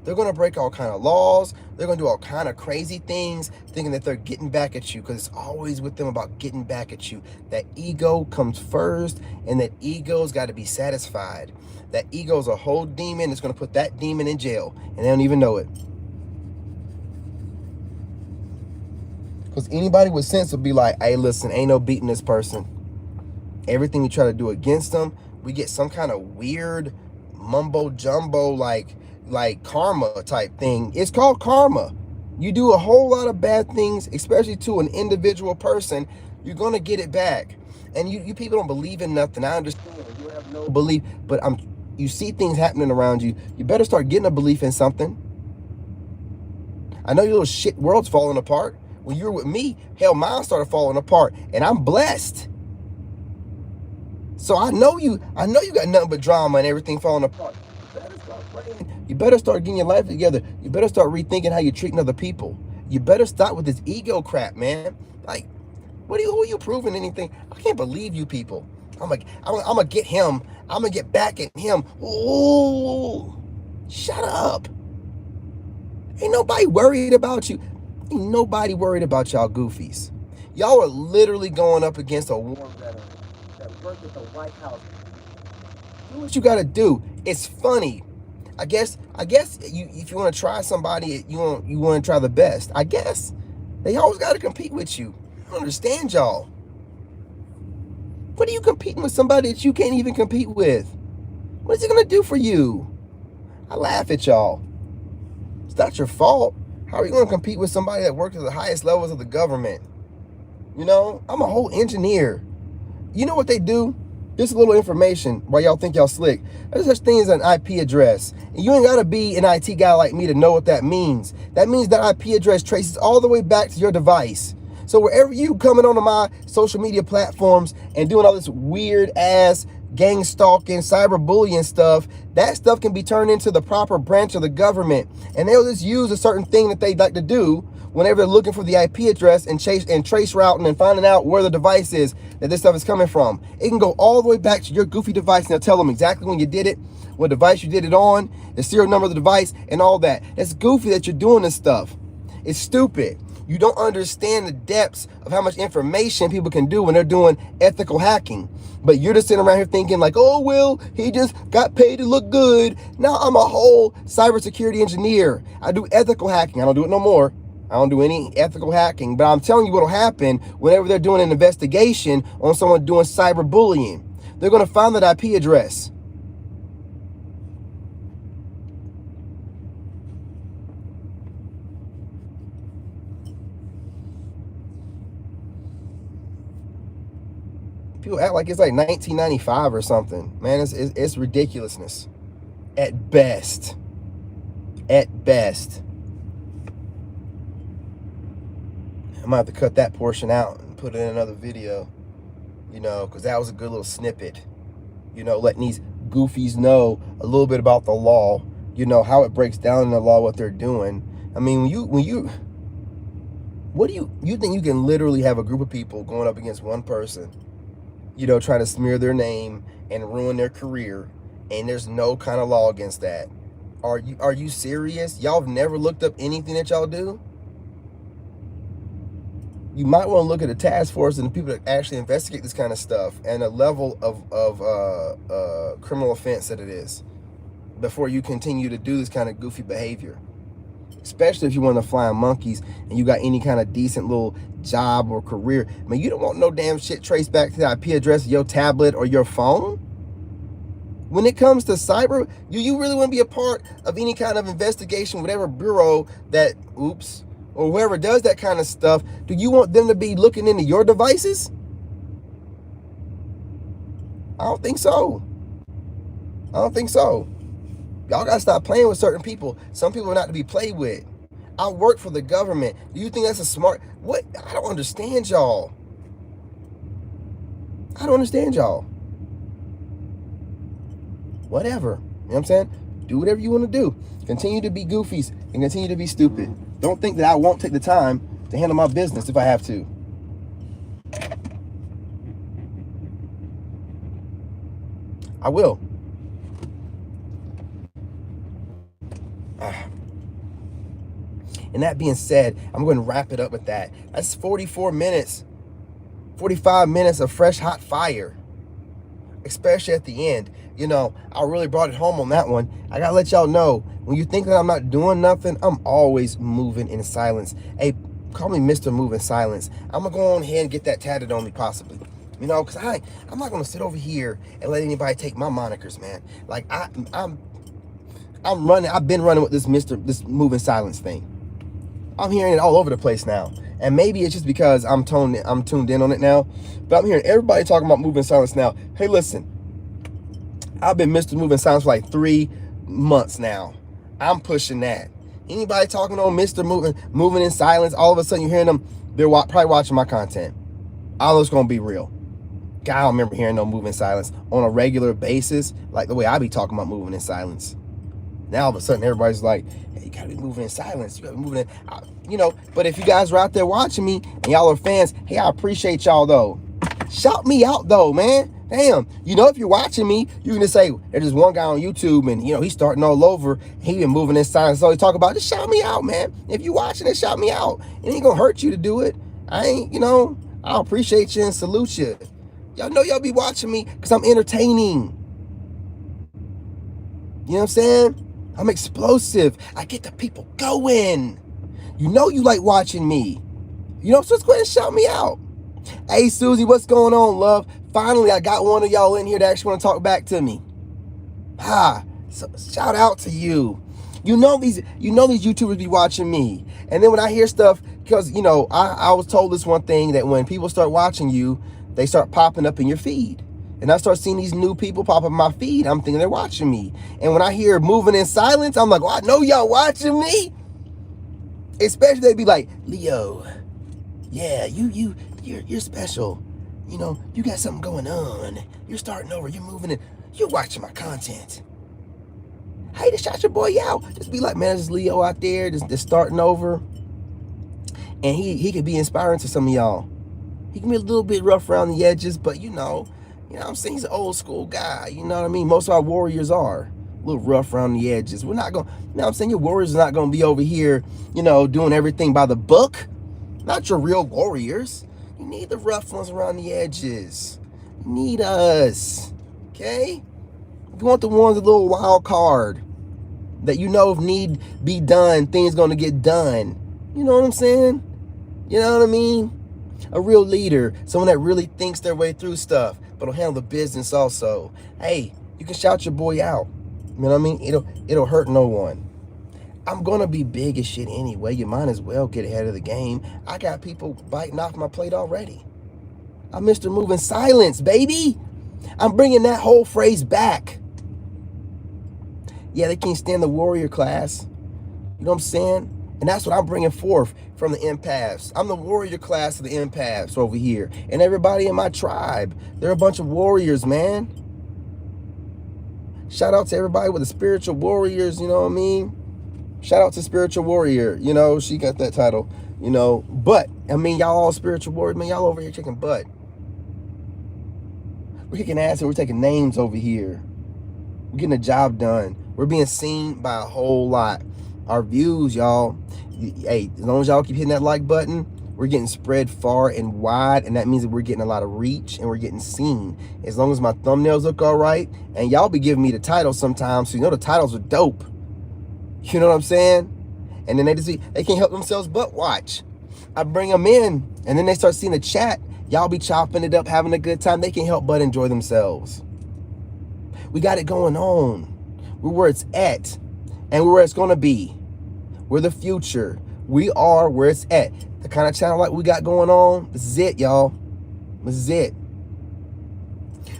They're going to break all kind of laws. They're going to do all kind of crazy things, thinking that they're getting back at you, because it's always with them about getting back at you. That ego comes first, and that ego's got to be satisfied. That ego's a whole demon that's going to put that demon in jail, and they don't even know it. Because anybody with sense will be like, hey, listen, ain't no beating this person. Everything we try to do against them, we get some kind of weird mumbo jumbo like karma type thing. It's called karma. You do a whole lot of bad things, especially to an individual person, you're going to get it back. And you people don't believe in nothing. I understand. You have no belief, but you see things happening around you. You better start getting a belief in something. I know your little shit world's falling apart. When you were with me, hell, mine started falling apart, and I'm blessed. So I know you got nothing but drama and everything falling apart. You better start praying. You better start getting your life together. You better start rethinking how you're treating other people. You better stop with this ego crap, man. Like, who are you proving anything? I can't believe you people. I'm gonna get him. I'm gonna get back at him. Ooh, shut up. Ain't nobody worried about you. Ain't nobody worried about y'all goofies. Y'all are literally going up against a war veteran that worked at the White House. Do what you gotta do. It's funny. I guess you, if you want to try somebody, you want to try the best. I guess they always got to compete with you. I don't understand y'all. What are you competing with somebody that you can't even compete with? What is it gonna do for you? I laugh at y'all. It's not your fault. How are you going to compete with somebody that works at the highest levels of the government? You know, I'm a whole engineer. You know what they do? Just a little information while y'all think y'all slick. There's such thing as an IP address. And you ain't got to be an IT guy like me to know what that means. That means that IP address traces all the way back to your device. So wherever you coming onto my social media platforms and doing all this weird ass gang stalking, cyberbullying stuff, that stuff can be turned into the proper branch of the government. And they'll just use a certain thing that they like to do whenever they're looking for the IP address and trace routing and finding out where the device is that this stuff is coming from. It can go all the way back to your goofy device, and they'll tell them exactly when you did it, what device you did it on, the serial number of the device, and all that. It's goofy that you're doing this stuff. It's stupid. You don't understand the depths of how much information people can do when they're doing ethical hacking. But you're just sitting around here thinking like, oh, well, he just got paid to look good. Now I'm a whole cybersecurity engineer. I do ethical hacking. I don't do it no more. I don't do any ethical hacking, but I'm telling you what'll happen whenever they're doing an investigation on someone doing cyberbullying. They're going to find that IP address. People act like it's like 1995 or something. Man, it's ridiculousness. At best. At best. I might have to cut that portion out and put it in another video, you know, because that was a good little snippet, you know, letting these goofies know a little bit about the law, you know, how it breaks down in the law, what they're doing. I mean, what do you think you can literally have a group of people going up against one person, you know, trying to smear their name and ruin their career, and there's no kind of law against that? Are you serious? Y'all have never looked up anything that y'all do? You might want to look at the task force and the people that actually investigate this kind of stuff and the level of criminal offense that it is before you continue to do this kind of goofy behavior. Especially if you're one of the flying monkeys and you got any kind of decent little job or career. I mean, you don't want no damn shit traced back to the IP address of your tablet or your phone. When it comes to cyber, you really want to be a part of any kind of investigation, whatever bureau that, or whoever does that kind of stuff, do you want them to be looking into your devices? I don't think so. I don't think so. Y'all gotta stop playing with certain people. Some people are not to be played with. I work for the government. Do you think that's a smart... What? I don't understand y'all. I don't understand y'all. Whatever. You know what I'm saying? Do whatever you want to do. Continue to be goofies and continue to be stupid. Don't think that I won't take the time to handle my business if I have to. I will. And that being said, I'm going to wrap it up with that. That's 44 minutes, 45 minutes of fresh hot fire, especially at the end. You know, I really brought it home on that one. I got to let y'all know, when you think that I'm not doing nothing, I'm always moving in silence. Hey, call me Mr. Move in Silence. I'm going to go on ahead and get that tatted on me possibly. You know, because I'm not going to sit over here and let anybody take my monikers, man. Like, I'm running. I've been running with this Move in Silence thing. I'm hearing it all over the place now. And maybe it's just because I'm tuned in on it now. But I'm hearing everybody talking about Move in Silence now. Hey, listen. I've been Mr. Move in Silence for like 3 months now. I'm pushing that. Anybody talking on Mr. Moving in Silence, all of a sudden you're hearing them, they're probably watching my content. I know it's going to be real. God, I don't remember hearing no Moving in Silence on a regular basis, like the way I be talking about moving in silence. Now all of a sudden everybody's like, hey, you gotta be moving in silence. You gotta be moving in, you know. But if you guys are out there watching me and y'all are fans, hey, I appreciate y'all though. Shout me out though, man. Damn, you know, if you're watching me, you can just say, there's this one guy on YouTube and, you know, he's starting all over. He been moving in silence. So he talk about, just shout me out, man. If you watching it, shout me out. It ain't gonna hurt you to do it. I ain't, you know, I appreciate you and salute you. Y'all know y'all be watching me because I'm entertaining. You know what I'm saying? I'm explosive. I get the people going. You know you like watching me. You know, so just go ahead and shout me out. Hey, Susie, what's going on, love? Finally, I got one of y'all in here that actually want to talk back to me. So shout out to you. You know these YouTubers be watching me. And then when I hear stuff, because, you know, I was told this one thing, that when people start watching you, they start popping up in your feed. And I start seeing these new people pop up in my feed. I'm thinking they're watching me. And when I hear moving in silence, I'm like, well, I know y'all watching me. Especially they be like, Leo, yeah, you're special. You know, you got something going on. You're starting over. You're moving in. You're watching my content. Hey, just shout your boy out. Just be like, man, there's Leo out there just starting over. And he could be inspiring to some of y'all. He can be a little bit rough around the edges, but you know what I'm saying? He's an old school guy. You know what I mean? Most of our warriors are a little rough around the edges. We're not going to, you know what I'm saying? Your warriors are not going to be over here, you know, doing everything by the book. Not your real warriors. You need the rough ones around the edges. You need us. Okay? You want the ones with a little wild card. That you know if need be done, things going to get done. You know what I'm saying? You know what I mean? A real leader, someone that really thinks their way through stuff, but will handle the business also. Hey, you can shout your boy out. You know what I mean? It'll hurt no one. I'm gonna be big as shit anyway. You might as well get ahead of the game. I got people biting off my plate already. I'm Mr. Moving Silence, baby. I'm bringing that whole phrase back. Yeah, they can't stand the warrior class. You know what I'm saying? And that's what I'm bringing forth from the empaths. I'm the warrior class of the empaths over here. And everybody in my tribe, they're a bunch of warriors, man. Shout out to everybody with the spiritual warriors, you know what I mean? Shout out to Spiritual Warrior. You know, she got that title, you know. But, I mean, y'all all spiritual warriors, man. Y'all over here kicking butt. We're kicking ass and we're taking names over here. We're getting the job done. We're being seen by a whole lot. Our views, y'all, hey, as long as y'all keep hitting that like button, we're getting spread far and wide, and that means that we're getting a lot of reach and we're getting seen. As long as my thumbnails look all right, and y'all be giving me the titles sometimes, so you know the titles are dope. You know what I'm saying? And then they can't help themselves but watch. I bring them in, and then they start seeing the chat. Y'all be chopping it up, having a good time. They can't help but enjoy themselves. We got it going on. We're where it's at, and we're where it's gonna be. We're the future. We are where it's at. The kind of channel like we got going on, this is it, y'all. This is it.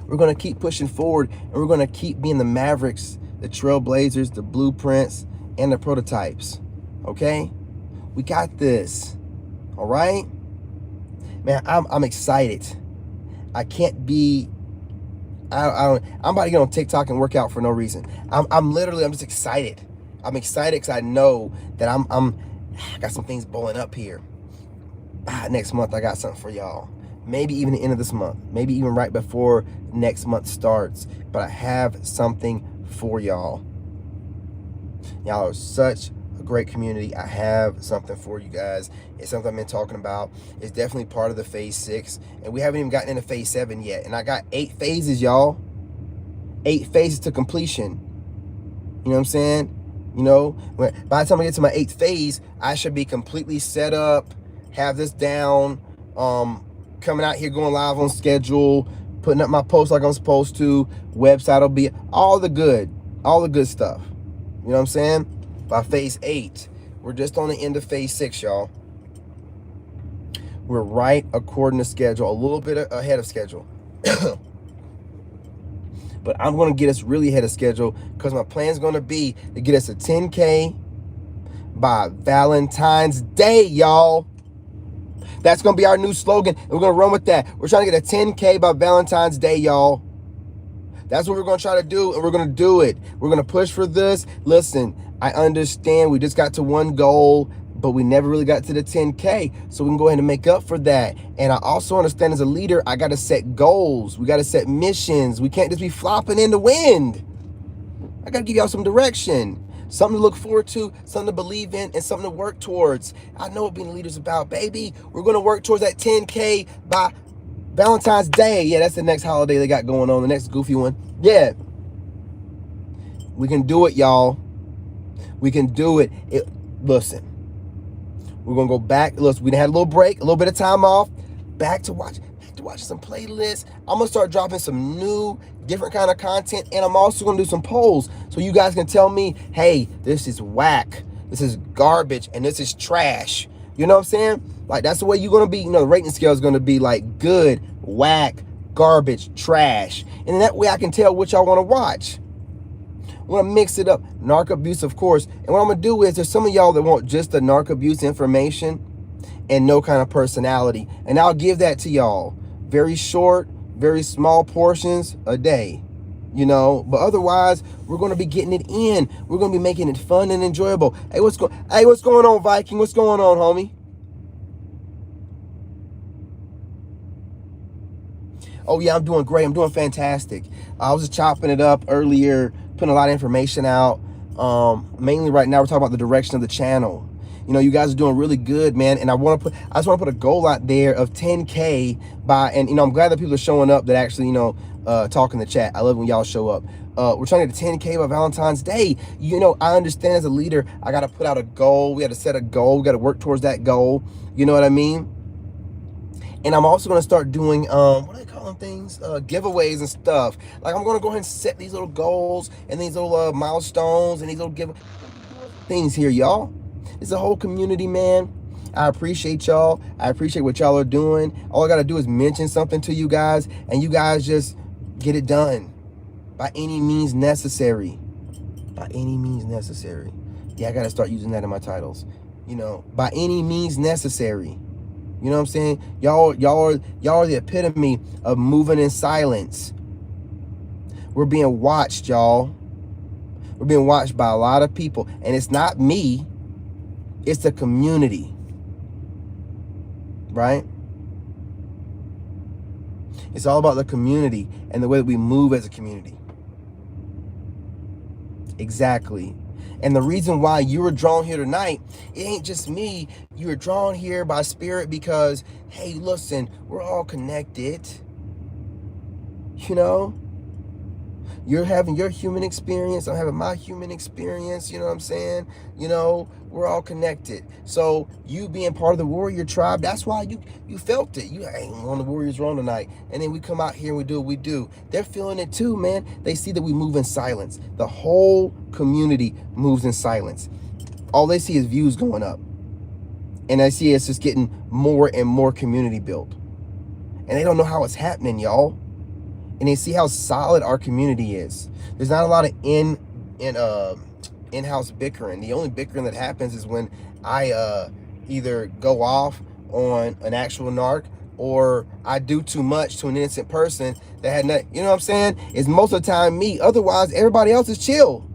We're going to keep pushing forward, and we're going to keep being the Mavericks, the Trailblazers, the Blueprints, and the Prototypes. Okay? We got this. All right? Man, I'm excited. I can't be... I'm about to get on TikTok and work out for no reason. I'm just excited. I'm excited because I know that I got some things blowing up here. Next month, I got something for y'all. Maybe even the end of this month. Maybe even right before next month starts. But I have something for y'all. Y'all are such a great community. I have something for you guys. It's something I've been talking about. It's definitely part of the phase 6. And we haven't even gotten into phase 7 yet. And I got 8 phases, y'all. 8 phases to completion. You know what I'm saying? You know, by the time I get to my 8th phase, I should be completely set up, have this down, coming out here, going live on schedule, putting up my posts like I'm supposed to, website will be, all the good stuff. You know what I'm saying? By phase 8, we're just on the end of phase 6, y'all. We're right according to schedule, a little bit ahead of schedule. But I'm going to get us really ahead of schedule because my plan is going to be to get us a 10K by Valentine's Day, y'all. That's going to be our new slogan, and we're going to run with that. We're trying to get a 10K by Valentine's Day, y'all. That's what we're going to try to do, and we're going to do it. We're going to push for this. Listen, I understand we just got to one goal, but we never really got to the 10K, so we can go ahead and make up for that. And I also understand as a leader, I got to set goals. We got to set missions. We can't just be flopping in the wind. I got to give y'all some direction, something to look forward to, something to believe in, and something to work towards. I know what being a leader is about, baby. We're going to work towards that 10K by Valentine's Day. Yeah, that's the next holiday they got going on, the next goofy one. Yeah. We can do it, y'all. We can do it. Listen. We're going to go back. Listen, we had a little break, a little bit of time off. Back to watch. to watch some playlists. I'm gonna start dropping some new, different kind of content, and I'm also gonna do some polls so you guys can tell me, hey, this is whack, this is garbage, and this is trash. You know what I'm saying? Like, that's the way you're gonna be. You know, the rating scale is gonna be like good, whack, garbage, trash, and then that way I can tell what y'all want to watch. I want to mix it up. Narc abuse, of course. And what I'm gonna do is, there's some of y'all that want just the narc abuse information and no kind of personality, and I'll give that to y'all. Very short, very small portions a day, you know. But otherwise, we're going to be getting it in. We're going to be making it fun and enjoyable. Hey, what's going on, Viking? What's going on, homie? Oh yeah, I'm doing great. I'm doing fantastic. I was just chopping it up earlier, putting a lot of information out. Mainly right now, we're talking about the direction of the channel. You know, you guys are doing really good, man. And I just want to put a goal out there of 10K by, and you know, I'm glad that people are showing up that actually, you know, talk in the chat. I love when y'all show up. We're trying to get to 10K by Valentine's Day. You know, I understand as a leader, I got to put out a goal. We got to set a goal. We got to work towards that goal. You know what I mean? And I'm also going to start doing, what do they call them things? Giveaways and stuff. Like, I'm going to go ahead and set these little goals and these little milestones and these little things here, y'all. It's a whole community, man. I appreciate y'all. I appreciate what y'all are doing. All I got to do is mention something to you guys, and you guys just get it done by any means necessary. By any means necessary. Yeah, I got to start using that in my titles. You know, by any means necessary. You know what I'm saying? Y'all are the epitome of moving in silence. We're being watched, y'all. We're being watched by a lot of people, and it's not me. It's the community, right? It's all about the community and the way that we move as a community. Exactly. And the reason why you were drawn here tonight, it ain't just me. You were drawn here by spirit because, hey, listen, we're all connected. You know? You're having your human experience. I'm having my human experience. You know what I'm saying? You know, we're all connected. So you being part of the warrior tribe, that's why you felt it. You ain't on the Warriors Wrong tonight. And then we come out here and we do what we do. They're feeling it too, man. They see that we move in silence. The whole community moves in silence. All they see is views going up. And I see it's just getting more and more community built. And they don't know how it's happening, y'all. And they see how solid our community is. There's not a lot of in-house bickering. The only bickering that happens is when I either go off on an actual narc or I do too much to an innocent person that had not, you know what I'm saying? It's most of the time me. Otherwise, everybody else is chill.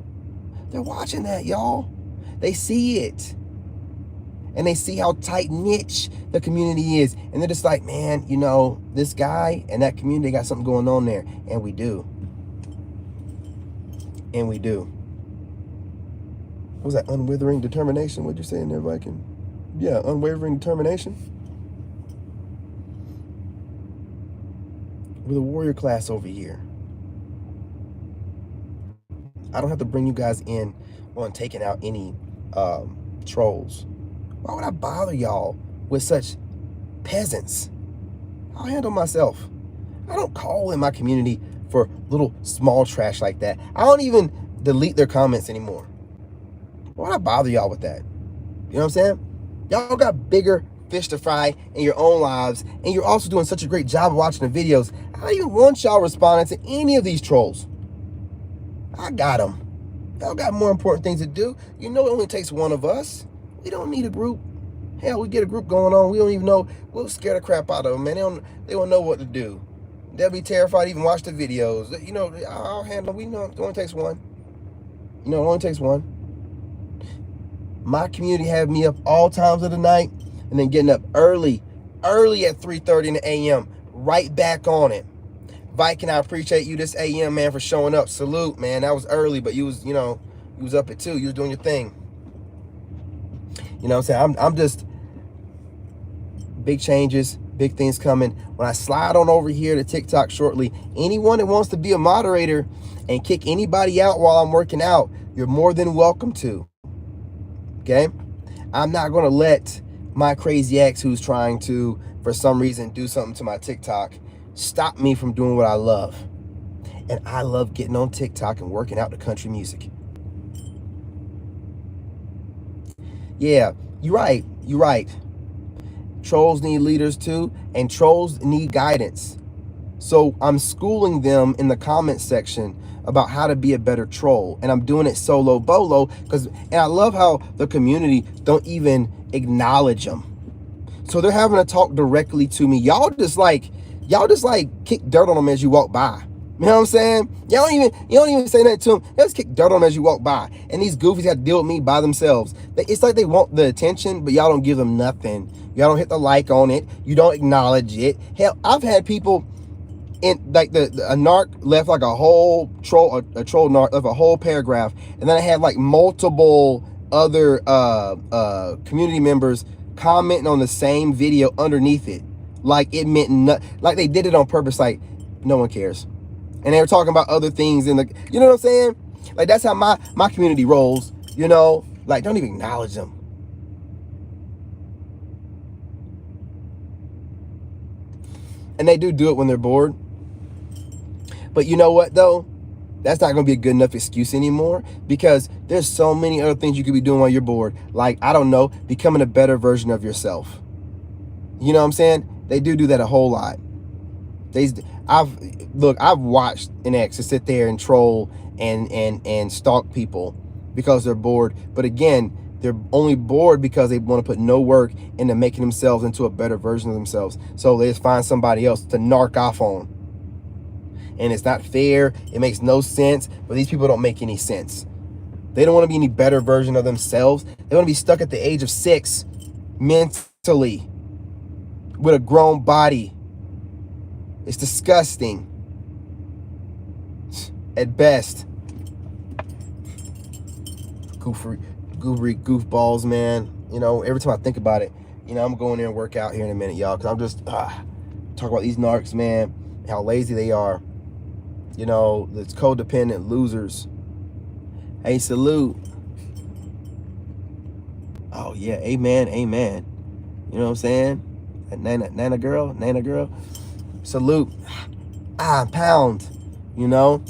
They're watching that, y'all. They see it. And they see how tight-knit the community is. And they're just like, man, you know, this guy and that community got something going on there. And we do. And we do. What was that? Unwavering determination? What'd you say in there, Viking? Yeah, unwavering determination. We're the warrior class over here. I don't have to bring you guys in on taking out any trolls. Why would I bother y'all with such peasants? I'll handle myself. I don't call in my community for little small trash like that. I don't even delete their comments anymore. Why would I bother y'all with that? You know what I'm saying? Y'all got bigger fish to fry in your own lives, and you're also doing such a great job of watching the videos. I don't even want y'all responding to any of these trolls. I got them. Y'all got more important things to do. You know it only takes one of us. We don't need a group. Hell, we get a group going on. We don't even know. We'll scare the crap out of them, man. They won't know what to do. They'll be terrified to even watch the videos. You know, I'll handle. We know it only takes one. You know, it only takes one. My community have me up all times of the night, and then getting up early at 3:30 in the a.m. Right back on it. Viking, I appreciate you this a.m., man, for showing up. Salute, man. That was early, but you was, you know, you was up at 2. You was doing your thing. You know what I'm saying? I'm just big changes, big things coming. When I slide on over here to TikTok shortly, anyone that wants to be a moderator and kick anybody out while I'm working out, you're more than welcome to. Okay? I'm not going to let my crazy ex who's trying to for some reason do something to my TikTok, stop me from doing what I love. And I love getting on TikTok and working out to country music. Yeah, you're right. You're right. Trolls need leaders too, and trolls need guidance. So I'm schooling them in the comment section about how to be a better troll. And I'm doing it solo bolo and I love how the community don't even acknowledge them. So they're having to talk directly to me. Y'all just like kick dirt on them as you walk by. You know what I'm saying? You don't even say nothing to them. You just kick dirt on them as you walk by. And these goofies have to deal with me by themselves. It's like they want the attention, but y'all don't give them nothing. Y'all don't hit the like on it. You don't acknowledge it. Hell, I've had people in like a narc left like a whole troll, a troll narc left a whole paragraph, and then I had like multiple other community members commenting on the same video underneath it, like it meant like they did it on purpose, like no one cares. And they were talking about other things in the, you know what I'm saying? Like that's how my community rolls, you know? Like don't even acknowledge them. And they do it when they're bored. But you know what though? That's not gonna be a good enough excuse anymore, because there's so many other things you could be doing while you're bored. Like, I don't know, becoming a better version of yourself. You know what I'm saying? They do that a whole lot. I've watched an ex to sit there and troll and stalk people because they're bored. But again, they're only bored because they want to put no work into making themselves into a better version of themselves. So they just find somebody else to narc off on. And it's not fair. It makes no sense. But these people don't make any sense. They don't want to be any better version of themselves. They want to be stuck at the age of 6 mentally with a grown body. It's disgusting at best. Goofballs, man. You know, every time I think about it, you know, I'm going there and work out here in a minute, y'all, because I'm just talk about these narcs, man, how lazy they are. You know, the codependent losers. Hey, salute. Oh yeah, amen, amen. You know what I'm saying? Nana girl. Salute. Pound. You know?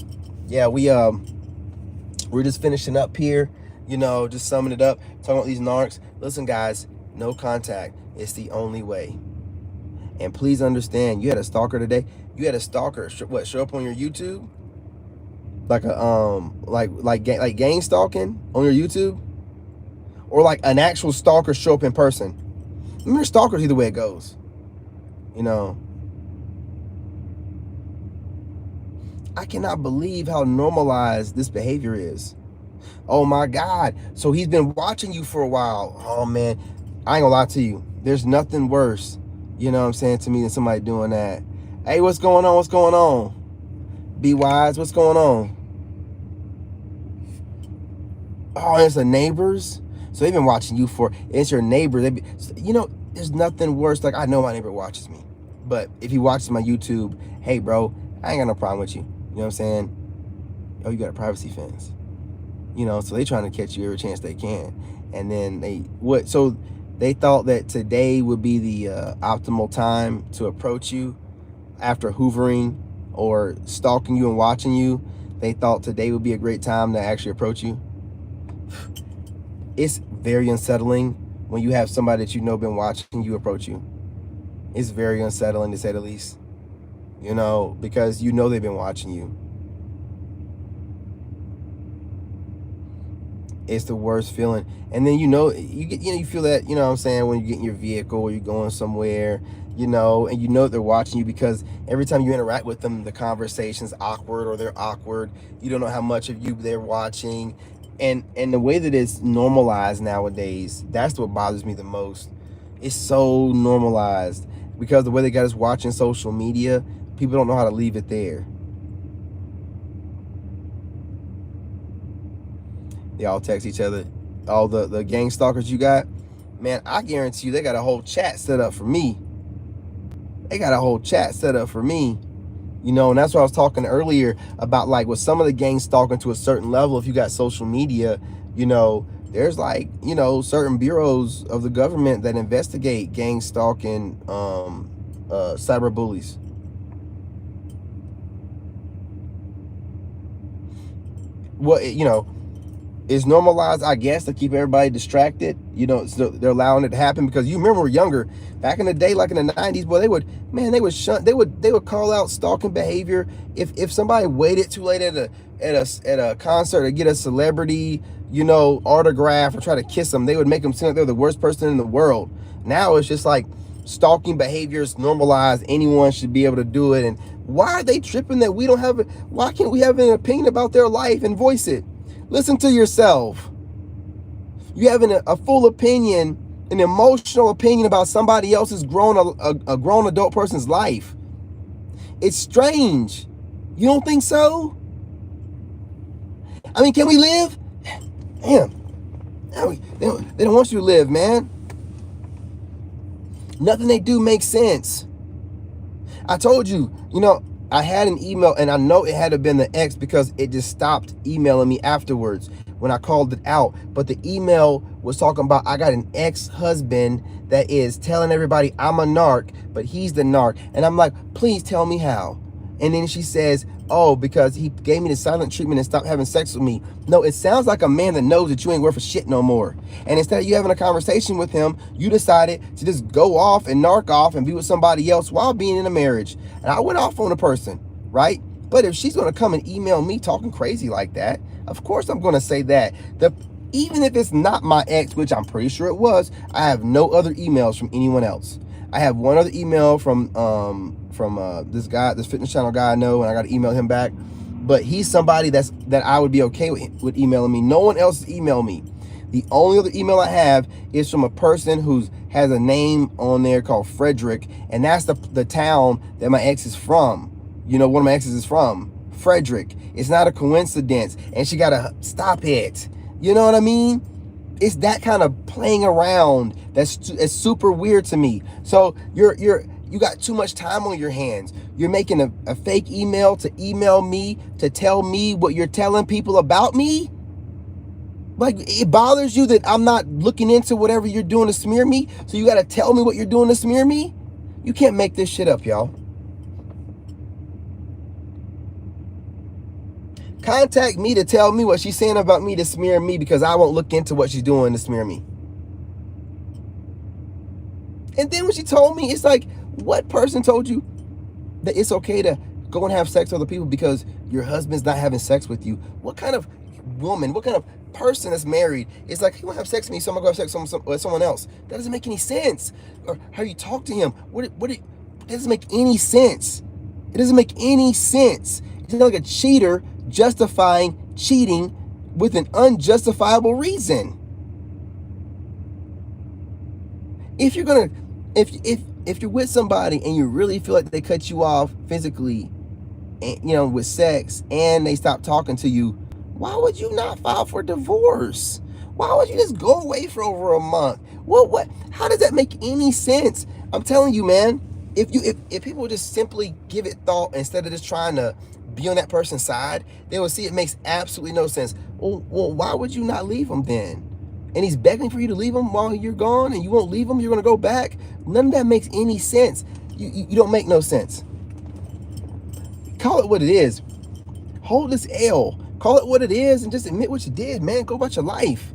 Yeah, we're just finishing up here. You know, just summing it up, talking about these narcs. Listen, guys, no contact. It's the only way. And please understand, you had a stalker today. You had a stalker, show up on your YouTube? Like a gang stalking on your YouTube? Or like an actual stalker show up in person? Remember, stalkers either way it goes. You know. I cannot believe how normalized this behavior is. Oh my God. So he's been watching you for a while. Oh man, I ain't gonna lie to you. There's nothing worse, you know what I'm saying, to me than somebody doing that. Hey, what's going on? What's going on? Be wise, what's going on? Oh, it's the neighbors. So they've been watching you it's your neighbors. You know, there's nothing worse. Like, I know my neighbor watches me, but if he watches my YouTube, hey bro, I ain't got no problem with you. You know what I'm saying? Oh, you got a privacy fence. You know, so they trying to catch you every chance they can. And then so they thought that today would be the optimal time to approach you after hoovering or stalking you and watching you. They thought today would be a great time to actually approach you. It's very unsettling when you have somebody that you know been watching you approach you. It's very unsettling, to say the least. You know, because you know they've been watching you. It's the worst feeling. And then you feel that, you know what I'm saying, when you get in your vehicle or you're going somewhere, you know, and you know they're watching you, because every time you interact with them, the conversation's awkward or they're awkward. You don't know how much of you they're watching. And the way that it's normalized nowadays, that's what bothers me the most. It's so normalized because the way they got us watching social media, people don't know how to leave it there. They all text each other. All the gang stalkers you got, man, I guarantee you they got a whole chat set up for me. They got a whole chat set up for me. You know, and that's what I was talking earlier about, like with some of the gang stalking to a certain level, if you got social media, you know, There's like, you know, certain bureaus of the government that investigate gang stalking, cyber bullies. Well, you know, it's normalized, I guess, to keep everybody distracted. You know, so they're allowing it to happen because you remember, we're younger back in the day, like in the 90s. Boy, they would shun, they would call out stalking behavior if somebody waited too late at a concert to get a celebrity, you know, autograph or try to kiss them. They would make them seem like they're the worst person in the world. Now it's just like stalking behaviors normalized. Anyone should be able to do it. And why are they tripping that we don't have it? Why can't we have an opinion about their life and voice it? Listen to yourself. You having a full opinion, an emotional opinion about somebody else's a grown adult person's life. It's strange. You don't think so? I mean, can we live? Damn. They don't want you to live, man. Nothing they do makes sense. I told you, you know, I had an email, and I know it had to have been the ex because it just stopped emailing me afterwards when I called it out. But the email was talking about, I got an ex-husband that is telling everybody I'm a narc, but he's the narc. And I'm like, please tell me how. And then she says, oh, because he gave me the silent treatment and stopped having sex with me. No, it sounds like a man that knows that you ain't worth a shit no more. And instead of you having a conversation with him, you decided to just go off and narc off and be with somebody else while being in a marriage. And I went off on a person, right? But if she's going to come and email me talking crazy like that, of course I'm going to say that. Even if it's not my ex, which I'm pretty sure it was, I have no other emails from anyone else. I have one other email from this guy, this fitness channel guy I know, and I got to email him back. But he's somebody that I would be okay with emailing me. No one else has emailed me. The only other email I have is from a person who has a name on there called Frederick, and that's the town that my ex is from. You know, one of my exes is from Frederick. It's not a coincidence, and she gotta stop it. You know what I mean? It's that kind of playing around it's super weird to me. So you got too much time on your hands. You're making a fake email to email me to tell me what you're telling people about me. Like, it bothers you that I'm not looking into whatever you're doing to smear me. So you got to tell me what you're doing to smear me. You can't make this shit up, y'all. Contact me to tell me what she's saying about me to smear me, because I won't look into what she's doing to smear me. And then when she told me, it's like, what person told you that it's okay to go and have sex with other people because your husband's not having sex with you? What kind of woman, what kind of person that's married is like, he won't have sex with me, so I'm gonna go have sex with someone else? That doesn't make any sense. Or how you talk to him, it doesn't make any sense. It doesn't make any sense. It's like a cheater justifying cheating with an unjustifiable reason. If you're gonna, if you're with somebody and you really feel like they cut you off physically, and, you know, with sex, and they stop talking to you, why would you not file for divorce? Why would you just go away for over a month? What? How does that make any sense? I'm telling you, man. If people would just simply give it thought instead of just trying to be on that person's side, they will see it makes absolutely no sense. Well, why would you not leave him then? And he's begging for you to leave him while you're gone, and you won't leave him. You're gonna go back. None of that makes any sense. You don't make no sense. Call it what it is. Hold this L. Call it what it is and just admit what you did, man. Go about your life.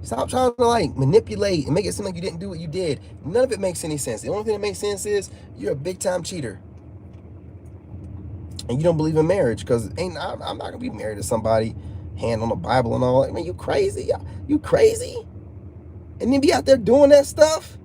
Stop trying to like manipulate and make it seem like you didn't do what you did. None of it makes any sense. The only thing that makes sense is you're a big time cheater. And you don't believe in marriage, because I'm not gonna be married to somebody hand on the Bible and all that. Man, you crazy? You crazy? And then be out there doing that stuff?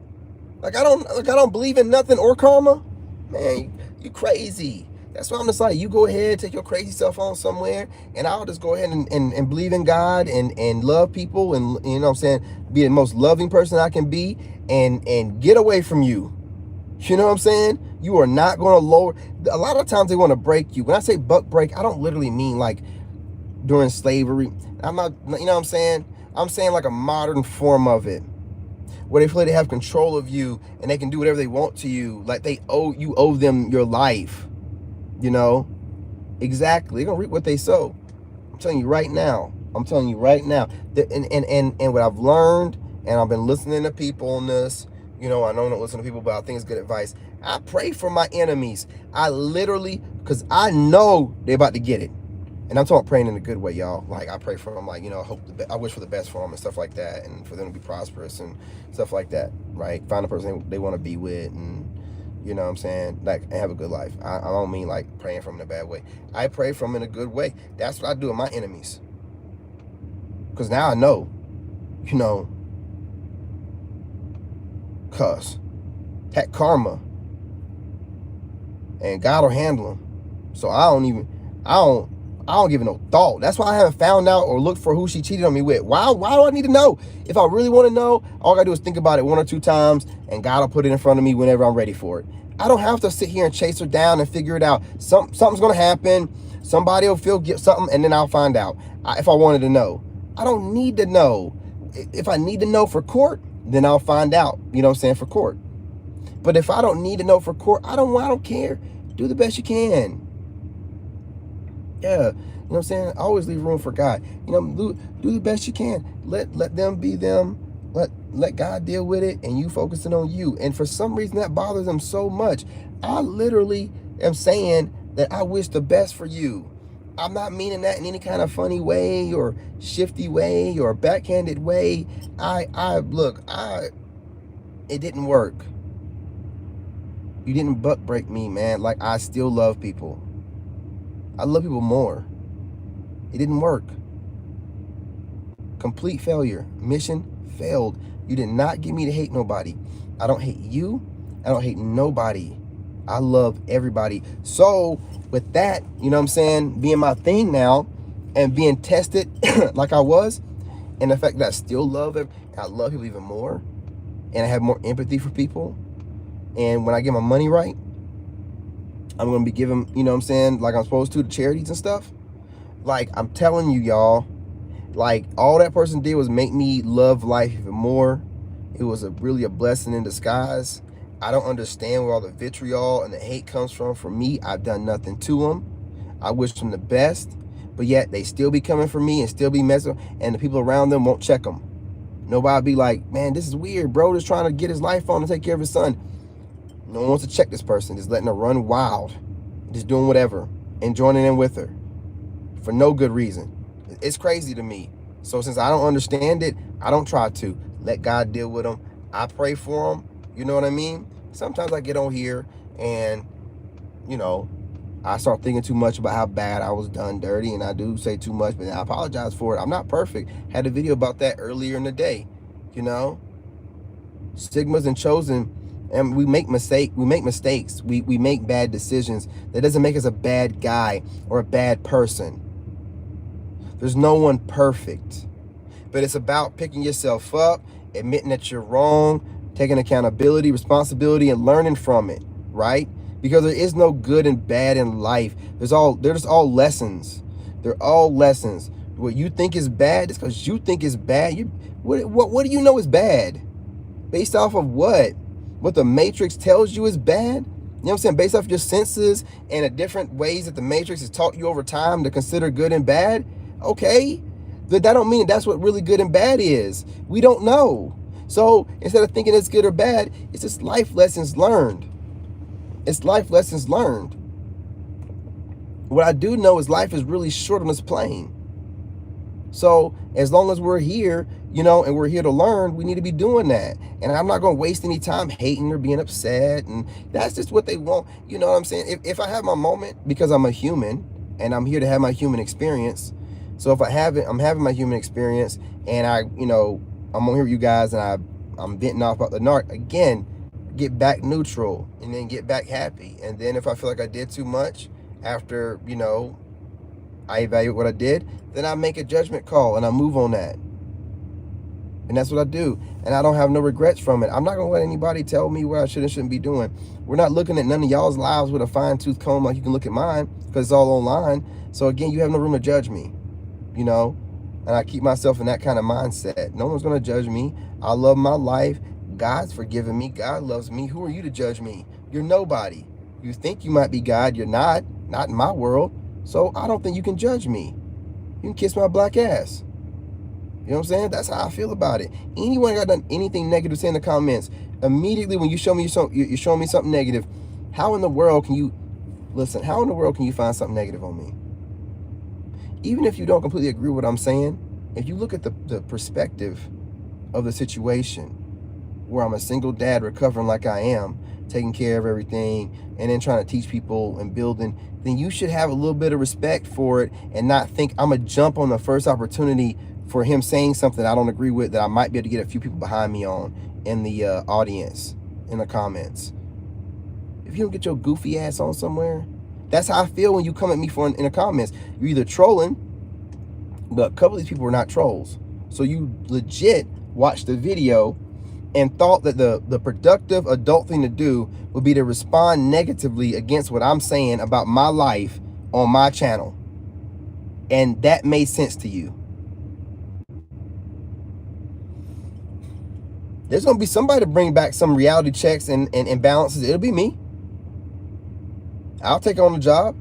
Like I don't believe in nothing or karma? Man, you crazy. That's why I'm just like, you go ahead, take your crazy self on somewhere, and I'll just go ahead and believe in God and love people, and you know what I'm saying, be the most loving person I can be, and get away from you. You know what I'm saying? You are not going to lower. A lot of times they want to break you. When I say buck break, I don't literally mean like during slavery. I'm not, you know what I'm saying? I'm saying like a modern form of it, where they feel like they have control of you and they can do whatever they want to you. Like you owe them your life. You know? Exactly. They're going to reap what they sow. I'm telling you right now. I'm telling you right now. And what I've learned, and I've been listening to people on this, I don't listen to people, but I think it's good advice. I pray for my enemies. I literally, because I know they're about to get it. And I'm talking praying in a good way, y'all. Like, I pray for them, like, I wish for the best for them and stuff like that, and for them to be prosperous and stuff like that, right? Find a person they want to be with, and, you know what I'm saying? Like, and have a good life. I don't mean, like, praying for them in a bad way. I pray for them in a good way. That's what I do with my enemies. Because now I know, cuss. That karma. And God will handle them. So I don't give it no thought. That's why I haven't found out or looked for who she cheated on me with. Why do I need to know? If I really want to know, all I gotta do is think about it 1 or 2 times, and God will put it in front of me whenever I'm ready for it. I don't have to sit here and chase her down and figure it out. Something's gonna happen. Somebody will get something, and then I'll find out. If I wanted to know, I don't need to know. If I need to know for court, then I'll find out. You know what I'm saying, for court. But if I don't need to know for court, I don't care. Do the best you can. Yeah, you know what I'm saying? Always leave room for God. Do the best you can. Let them be them. Let God deal with it, and you focusing on you. And for some reason that bothers them so much. I literally am saying that I wish the best for you. I'm not meaning that in any kind of funny way or shifty way or backhanded way. It didn't work. You didn't buck break me, man. Like, I still love people. I love people more. It didn't work. Complete failure. Mission failed. You did not get me to hate nobody. I don't hate you. I don't hate nobody. I love everybody. So with that, you know what I'm saying, being my thing now and being tested like I was, and the fact that I still love it, I love people even more, and I have more empathy for people. And when I get my money right, I'm going to be giving, you know what I'm saying, like I'm supposed to charities and stuff. Like, I'm telling you, y'all, like, all that person did was make me love life even more. It was really a blessing in disguise. I don't understand where all the vitriol and the hate comes from. For me, I've done nothing to them. I wish them the best, but yet they still be coming for me and still be messing, and the people around them won't check them. Nobody be like, man, this is weird. Bro just trying to get his life on and take care of his son. No one wants to check this person. Just letting her run wild. Just doing whatever. And joining in with her. For no good reason. It's crazy to me. So since I don't understand it, I don't try to. Let God deal with them. I pray for them. You know what I mean? Sometimes I get on here and, I start thinking too much about how bad I was done dirty. And I do say too much, but I apologize for it. I'm not perfect. Had a video about that earlier in the day. Stigmas and chosen. And we make mistakes. We make bad decisions. That doesn't make us a bad guy or a bad person. There's no one perfect. But it's about picking yourself up, admitting that you're wrong, taking accountability, responsibility, and learning from it, right? Because there is no good and bad in life. They're just all lessons. They're all lessons. What you think is bad is because you think is bad. What do you know is bad? Based off of what? What the Matrix tells you is bad? You know what I'm saying? Based off your senses and the different ways that the Matrix has taught you over time to consider good and bad? Okay. But that don't mean that's what really good and bad is. We don't know. So instead of thinking it's good or bad, it's just life lessons learned. It's life lessons learned. What I do know is life is really short on this plane. So as long as we're here, and we're here to learn, we need to be doing that. And I'm not going to waste any time hating or being upset. And that's just what they want. You know what I'm saying? If I have my moment, because I'm a human and I'm here to have my human experience. So if I have it, I'm having my human experience, and I'm on here with you guys, and I'm venting off about the narc. Again, get back neutral and then get back happy. And then if I feel like I did too much after, I evaluate what I did, then I make a judgment call and I move on that. And that's what I do. And I don't have no regrets from it. I'm not going to let anybody tell me what I should and shouldn't be doing. We're not looking at none of y'all's lives with a fine-tooth comb like you can look at mine, because it's all online. So again, you have no room to judge me, And I keep myself in that kind of mindset. No one's going to judge me. I love my life. God's forgiven me. God loves me. Who are you to judge me? You're nobody. You think you might be God. You're not. Not in my world. So I don't think you can judge me. You can kiss my black ass. You know what I'm saying? That's how I feel about it. Anyone got done anything negative to say in the comments, immediately when you show me you're showing me something negative, how in the world can you, listen, how in the world can you find something negative on me? Even if you don't completely agree with what I'm saying, if you look at the perspective of the situation, where I'm a single dad recovering like I am, taking care of everything, and then trying to teach people and building, then you should have a little bit of respect for it and not think I'm going to jump on the first opportunity for him saying something I don't agree with that I might be able to get a few people behind me on in the audience, in the comments. If you don't get your goofy ass on somewhere, that's how I feel when you come at me in the comments. You're either trolling, but a couple of these people are not trolls. So you legit watched the video and thought that the productive adult thing to do would be to respond negatively against what I'm saying about my life on my channel. And that made sense to you. There's going to be somebody to bring back some reality checks and balances. It'll be me. I'll take on the job.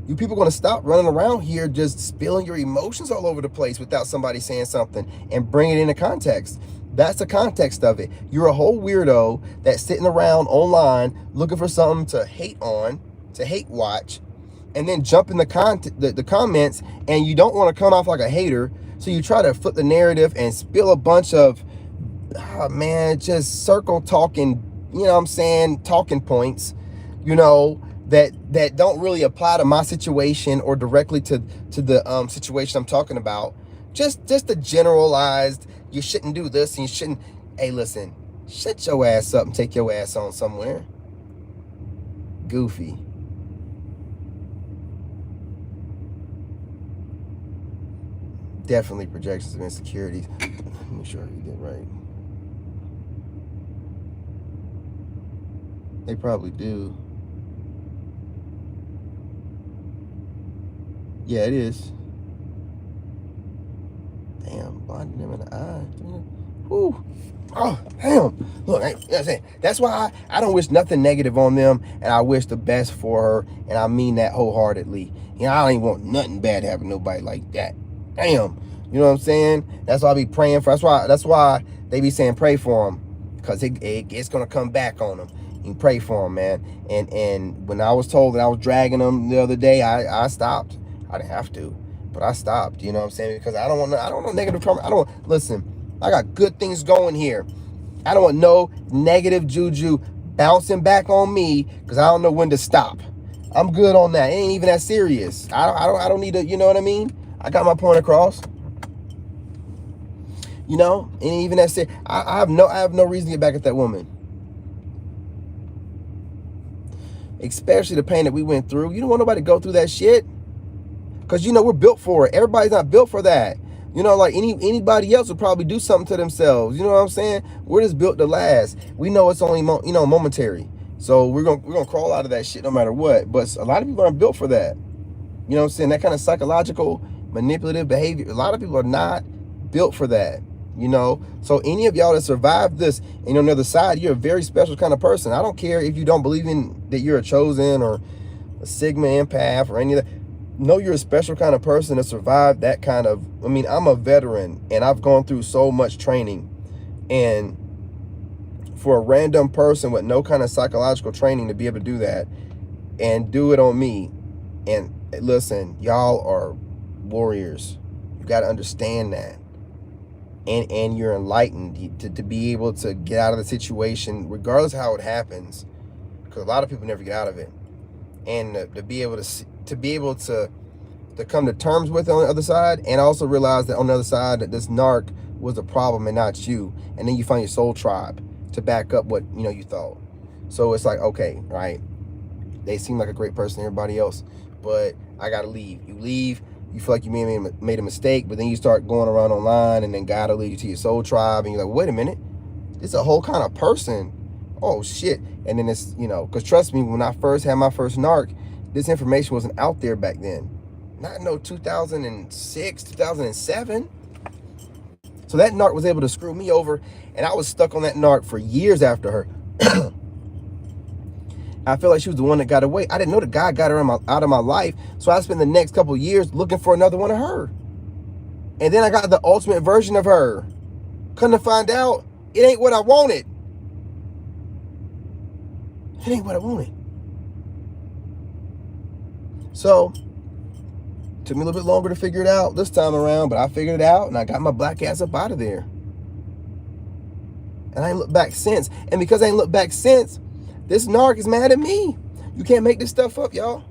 You people are going to stop running around here just spilling your emotions all over the place without somebody saying something and bring it into context. That's the context of it. You're a whole weirdo that's sitting around online looking for something to hate on, to hate watch, and then jump in the comments, and you don't want to come off like a hater, so you try to flip the narrative and spill a bunch of, oh man, just circle talking, you know what I'm saying, talking points, you know, that don't really apply to my situation or directly to the situation I'm talking about. Just the generalized, you shouldn't do this and you shouldn't. Hey, listen, shut your ass up and take your ass on somewhere. Goofy. Definitely projections of insecurities. Make sure you get right. They probably do. Yeah, it is. Damn, blinding them in the eye. Whew. Oh, damn. Look, you know what I'm saying? That's why I don't wish nothing negative on them, and I wish the best for her, and I mean that wholeheartedly. You know, I don't even want nothing bad to happen to nobody like that. Damn. You know what I'm saying? That's why I be praying for. That's why they be saying pray for them, because it's going to come back on them. You pray for them, man. And when I was told that I was dragging them the other day, I stopped. I didn't have to, but I stopped. You know what I'm saying? Because I don't want negative karma. Listen, I got good things going here. I don't want no negative juju bouncing back on me, because I don't know when to stop. I'm good on that. It ain't even that serious. I don't need to, you know what I mean? I got my point across. You know, it ain't even that serious. I have no reason to get back at that woman. Especially the pain that we went through. You don't want nobody to go through that shit. Because, you know, we're built for it. Everybody's not built for that. You know, like anybody else would probably do something to themselves. You know what I'm saying? We're just built to last. We know it's only, momentary. So we're gonna crawl out of that shit no matter what. But a lot of people aren't built for that. You know what I'm saying? That kind of psychological, manipulative behavior. A lot of people are not built for that. You know? So any of y'all that survived this, and on the other side, you're a very special kind of person. I don't care if you don't believe in that you're a chosen or a Sigma empath or any of that. Know you're a special kind of person to survive that kind of, I'm a veteran and I've gone through so much training, and for a random person with no kind of psychological training to be able to do that and do it on me, and listen, y'all are warriors. You got to understand that, and you're enlightened to be able to get out of the situation regardless of how it happens, because a lot of people never get out of it, and to be able to come to terms with it on the other side, and also realize that on the other side that this narc was a problem and not you, and then you find your soul tribe to back up what you thought. So it's like, okay, right, they seem like a great person to everybody else, but I gotta leave. You leave, you feel like you made a mistake, but then you start going around online, and then God will lead you to your soul tribe, and you're like, wait a minute, it's a whole kind of person. Oh shit. And then it's, because trust me, when I first had my first narc, this information wasn't out there back then. Not no 2006, 2007. So that narc was able to screw me over, and I was stuck on that narc for years after her. I feel like she was the one that got away. I didn't know the guy got her out of my life, so I spent the next couple of years looking for another one of her. And then I got the ultimate version of her. Couldn't find out, it ain't what I wanted. It ain't what I wanted. So, took me a little bit longer to figure it out this time around, but I figured it out, and I got my black ass up out of there. And I ain't looked back since. And because I ain't looked back since, this narc is mad at me. You can't make this stuff up, y'all.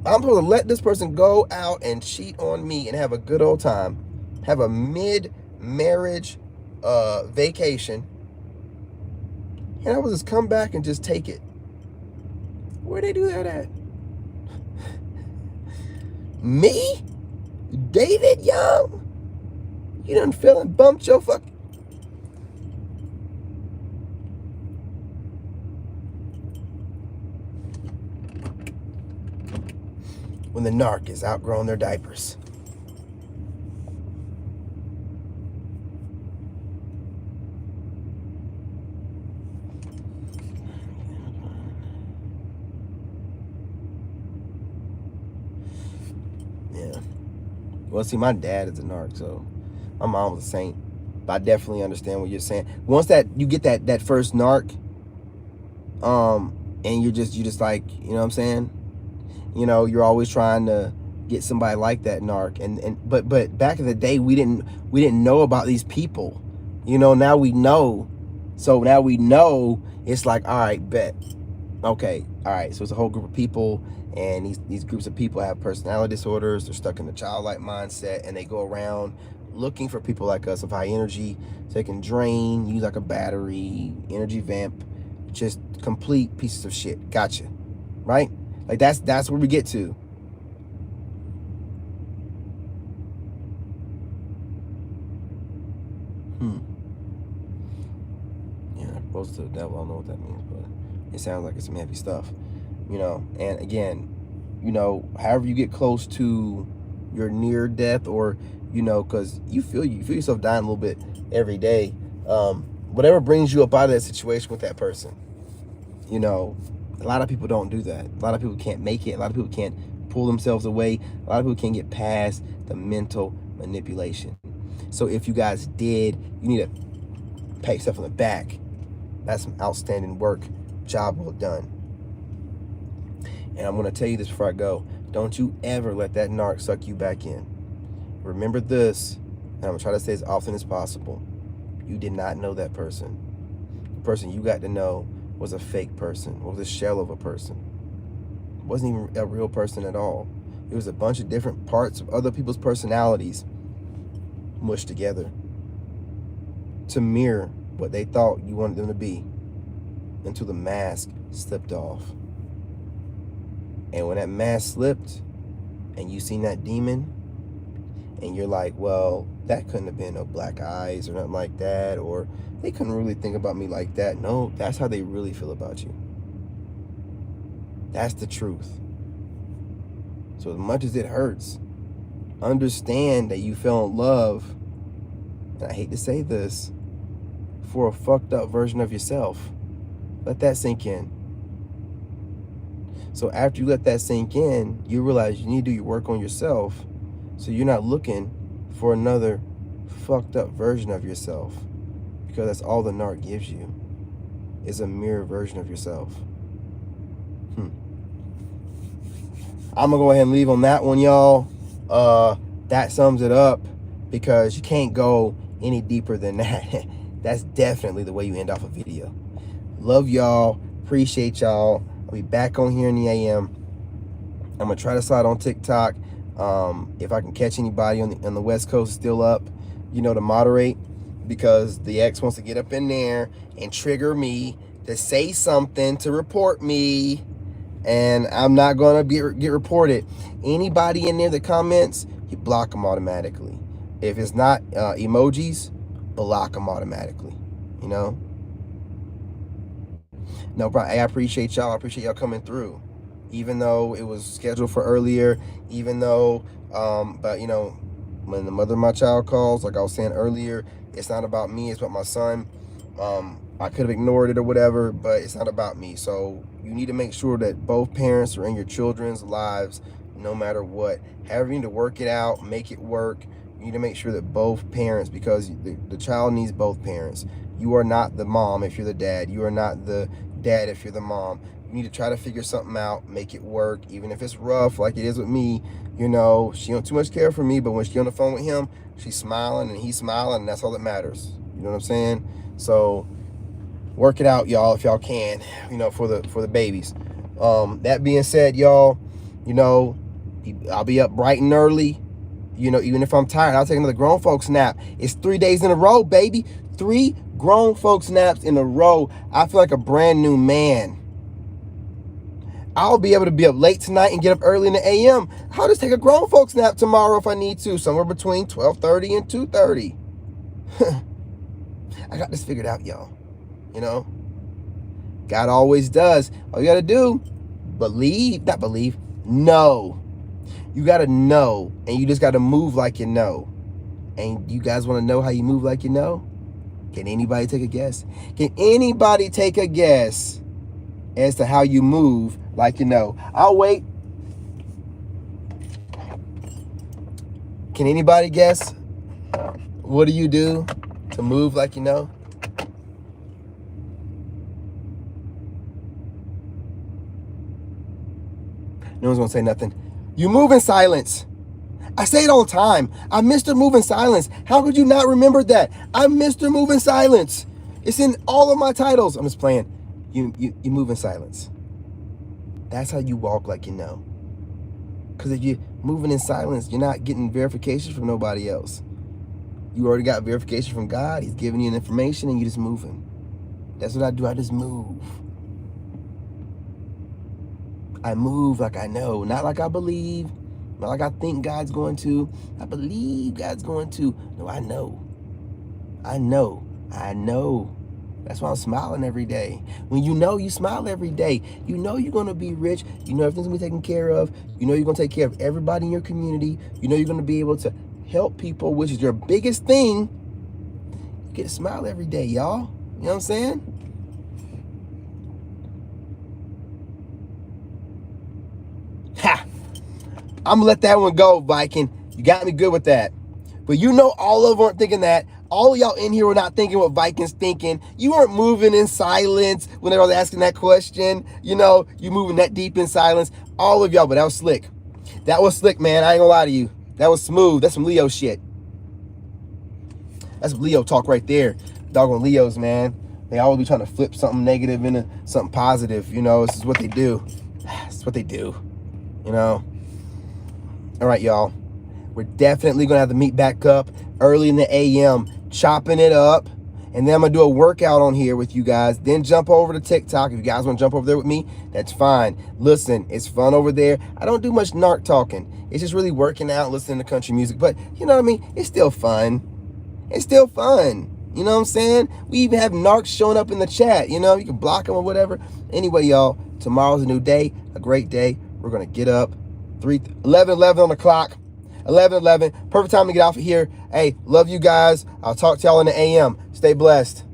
I'm supposed to let this person go out and cheat on me and have a good old time. Have a mid-marriage vacation. And I will just come back and just take it. Where they do that at? Me? David Young? You done fell and bumped your fuck. When the narc is outgrowing their diapers. Yeah. Well, see, my dad is a narc, so my mom was a saint. But I definitely understand what you're saying. Once that you get that first narc, and you just like, you know what I'm saying? You know, you're always trying to get somebody like that narc. But back in the day, we didn't know about these people. You know, now we know. So now we know, it's like, all right, bet. Okay, all right. So it's a whole group of people, and these groups of people have personality disorders. They're stuck in the childlike mindset, and they go around looking for people like us of high energy, so they can drain, use like a battery, energy vamp, just complete pieces of shit. Gotcha, right? Like that's where we get to. Yeah, close to the devil. I don't know what that means, but it sounds like it's some heavy stuff, you know. And again, you know, however you get close to your near death, or you know, because you feel yourself dying a little bit every day. Whatever brings you up out of that situation with that person, you know. A lot of people don't do that. A lot of people can't make it. A lot of people can't pull themselves away. A lot of people can't get past the mental manipulation. So if you guys did, you need to pat yourself on the back. That's some outstanding work. Job well done. And I'm going to tell you this before I go. Don't you ever let that narc suck you back in. Remember this, and I'm going to try to say as often as possible. You did not know that person. The person you got to know was a fake person, was a shell of a person. It wasn't even a real person at all. It was a bunch of different parts of other people's personalities mushed together to mirror what they thought you wanted them to be, until the mask slipped off. And when that mask slipped and you seen that demon, and you're like, well, that couldn't have been no black eyes or nothing like that, or they couldn't really think about me like that. No, that's how they really feel about you. That's the truth. So as much as it hurts, understand that you fell in love, and I hate to say this, for a fucked up version of yourself. Let that sink in. So after you let that sink in, you realize you need to do your work on yourself, so you're not looking for another fucked up version of yourself, because that's all the narc gives you, is a mirror version of yourself. I'm gonna go ahead and leave on that one, y'all. That sums it up, because you can't go any deeper than that. That's definitely the way you end off a video. Love y'all, appreciate y'all. I'll be back on here in the AM. I'm gonna try to slide on TikTok. If I can catch anybody on the West Coast still up, you know, to moderate, because the ex wants to get up in there and trigger me to say something, to report me, and I'm not gonna get reported. Anybody in there that comments, you block them automatically. If it's not emojis, block them automatically, you know. No problem. I appreciate y'all. I appreciate y'all coming through, even though it was scheduled for earlier, even though but you know, when the mother of my child calls, like I was saying earlier, it's not about me, it's about my son. I could have ignored it or whatever, but it's not about me. So you need to make sure that both parents are in your children's lives no matter what. However you need to work it out, make it work. You need to make sure that both parents, because the child needs both parents. You are not the mom if you're the dad. You are not the dad if you're the mom. You need to try to figure something out, make it work, even if it's rough like it is with me. You know, she don't too much care for me, but when she's on the phone with him, she's smiling and he's smiling, and that's all that matters. You know what I'm saying? So work it out, y'all, if y'all can, you know, for the babies. That being said, y'all, you know, I'll be up bright and early. You know, even if I'm tired, I'll take another grown folks nap. It's 3 days in a row, baby. 3 grown folks naps in a row. I feel like a brand new man. I'll be able to be up late tonight and get up early in the AM. I'll just take a grown folks nap tomorrow if I need to, somewhere between 12:30 and 2:30. I got this figured out, y'all. You know, God always does. All you got to do, know. You got to know, and you just got to move like you know. And you guys want to know how you move like you know? Can anybody take a guess? Can anybody take a guess as to how you move like you know? I'll wait. Can anybody guess? What do you do to move like you know? No one's gonna say nothing. You move in silence. I say it all the time. I'm Mr. Move in Silence. How could you not remember that? I'm Mr. Move in Silence. It's in all of my titles. I'm just playing. You move in silence. That's how you walk like you know. Because if you're moving in silence, you're not getting verification from nobody else. You already got verification from God. He's giving you information and you're just moving. That's what I do. I just move. I move like I know, not like I believe, not like I think God's going to. I believe God's going to. No, I know. I know. I know. That's why I'm smiling every day. When you know, you smile every day. You know you're going to be rich. You know everything's going to be taken care of. You know you're going to take care of everybody in your community. You know you're going to be able to help people, which is your biggest thing. You get to smile every day, y'all. You know what I'm saying? Ha! I'm gonna let that one go, Viking. You got me good with that. But you know all of them aren't thinking that. All of y'all in here were not thinking what Viking's thinking. You weren't moving in silence when they were asking that question. You know, you moving that deep in silence. All of y'all, but that was slick. That was slick, man. I ain't gonna lie to you. That was smooth. That's some Leo shit. That's Leo talk right there. Doggone Leos, man. They always be trying to flip something negative into something positive. You know, this is what they do. It's what they do. You know. All right, y'all. We're definitely going to have to meet back up early in the AM, chopping it up. And then I'm going to do a workout on here with you guys. Then jump over to TikTok. If you guys want to jump over there with me, that's fine. Listen, it's fun over there. I don't do much narc talking. It's just really working out, listening to country music. But you know what I mean? It's still fun. It's still fun. You know what I'm saying? We even have narcs showing up in the chat. You know, you can block them or whatever. Anyway, y'all, tomorrow's a new day, a great day. We're going to get up. 11:11 on the clock. 11:11. Perfect time to get off of here. Hey, love you guys. I'll talk to y'all in the AM. Stay blessed.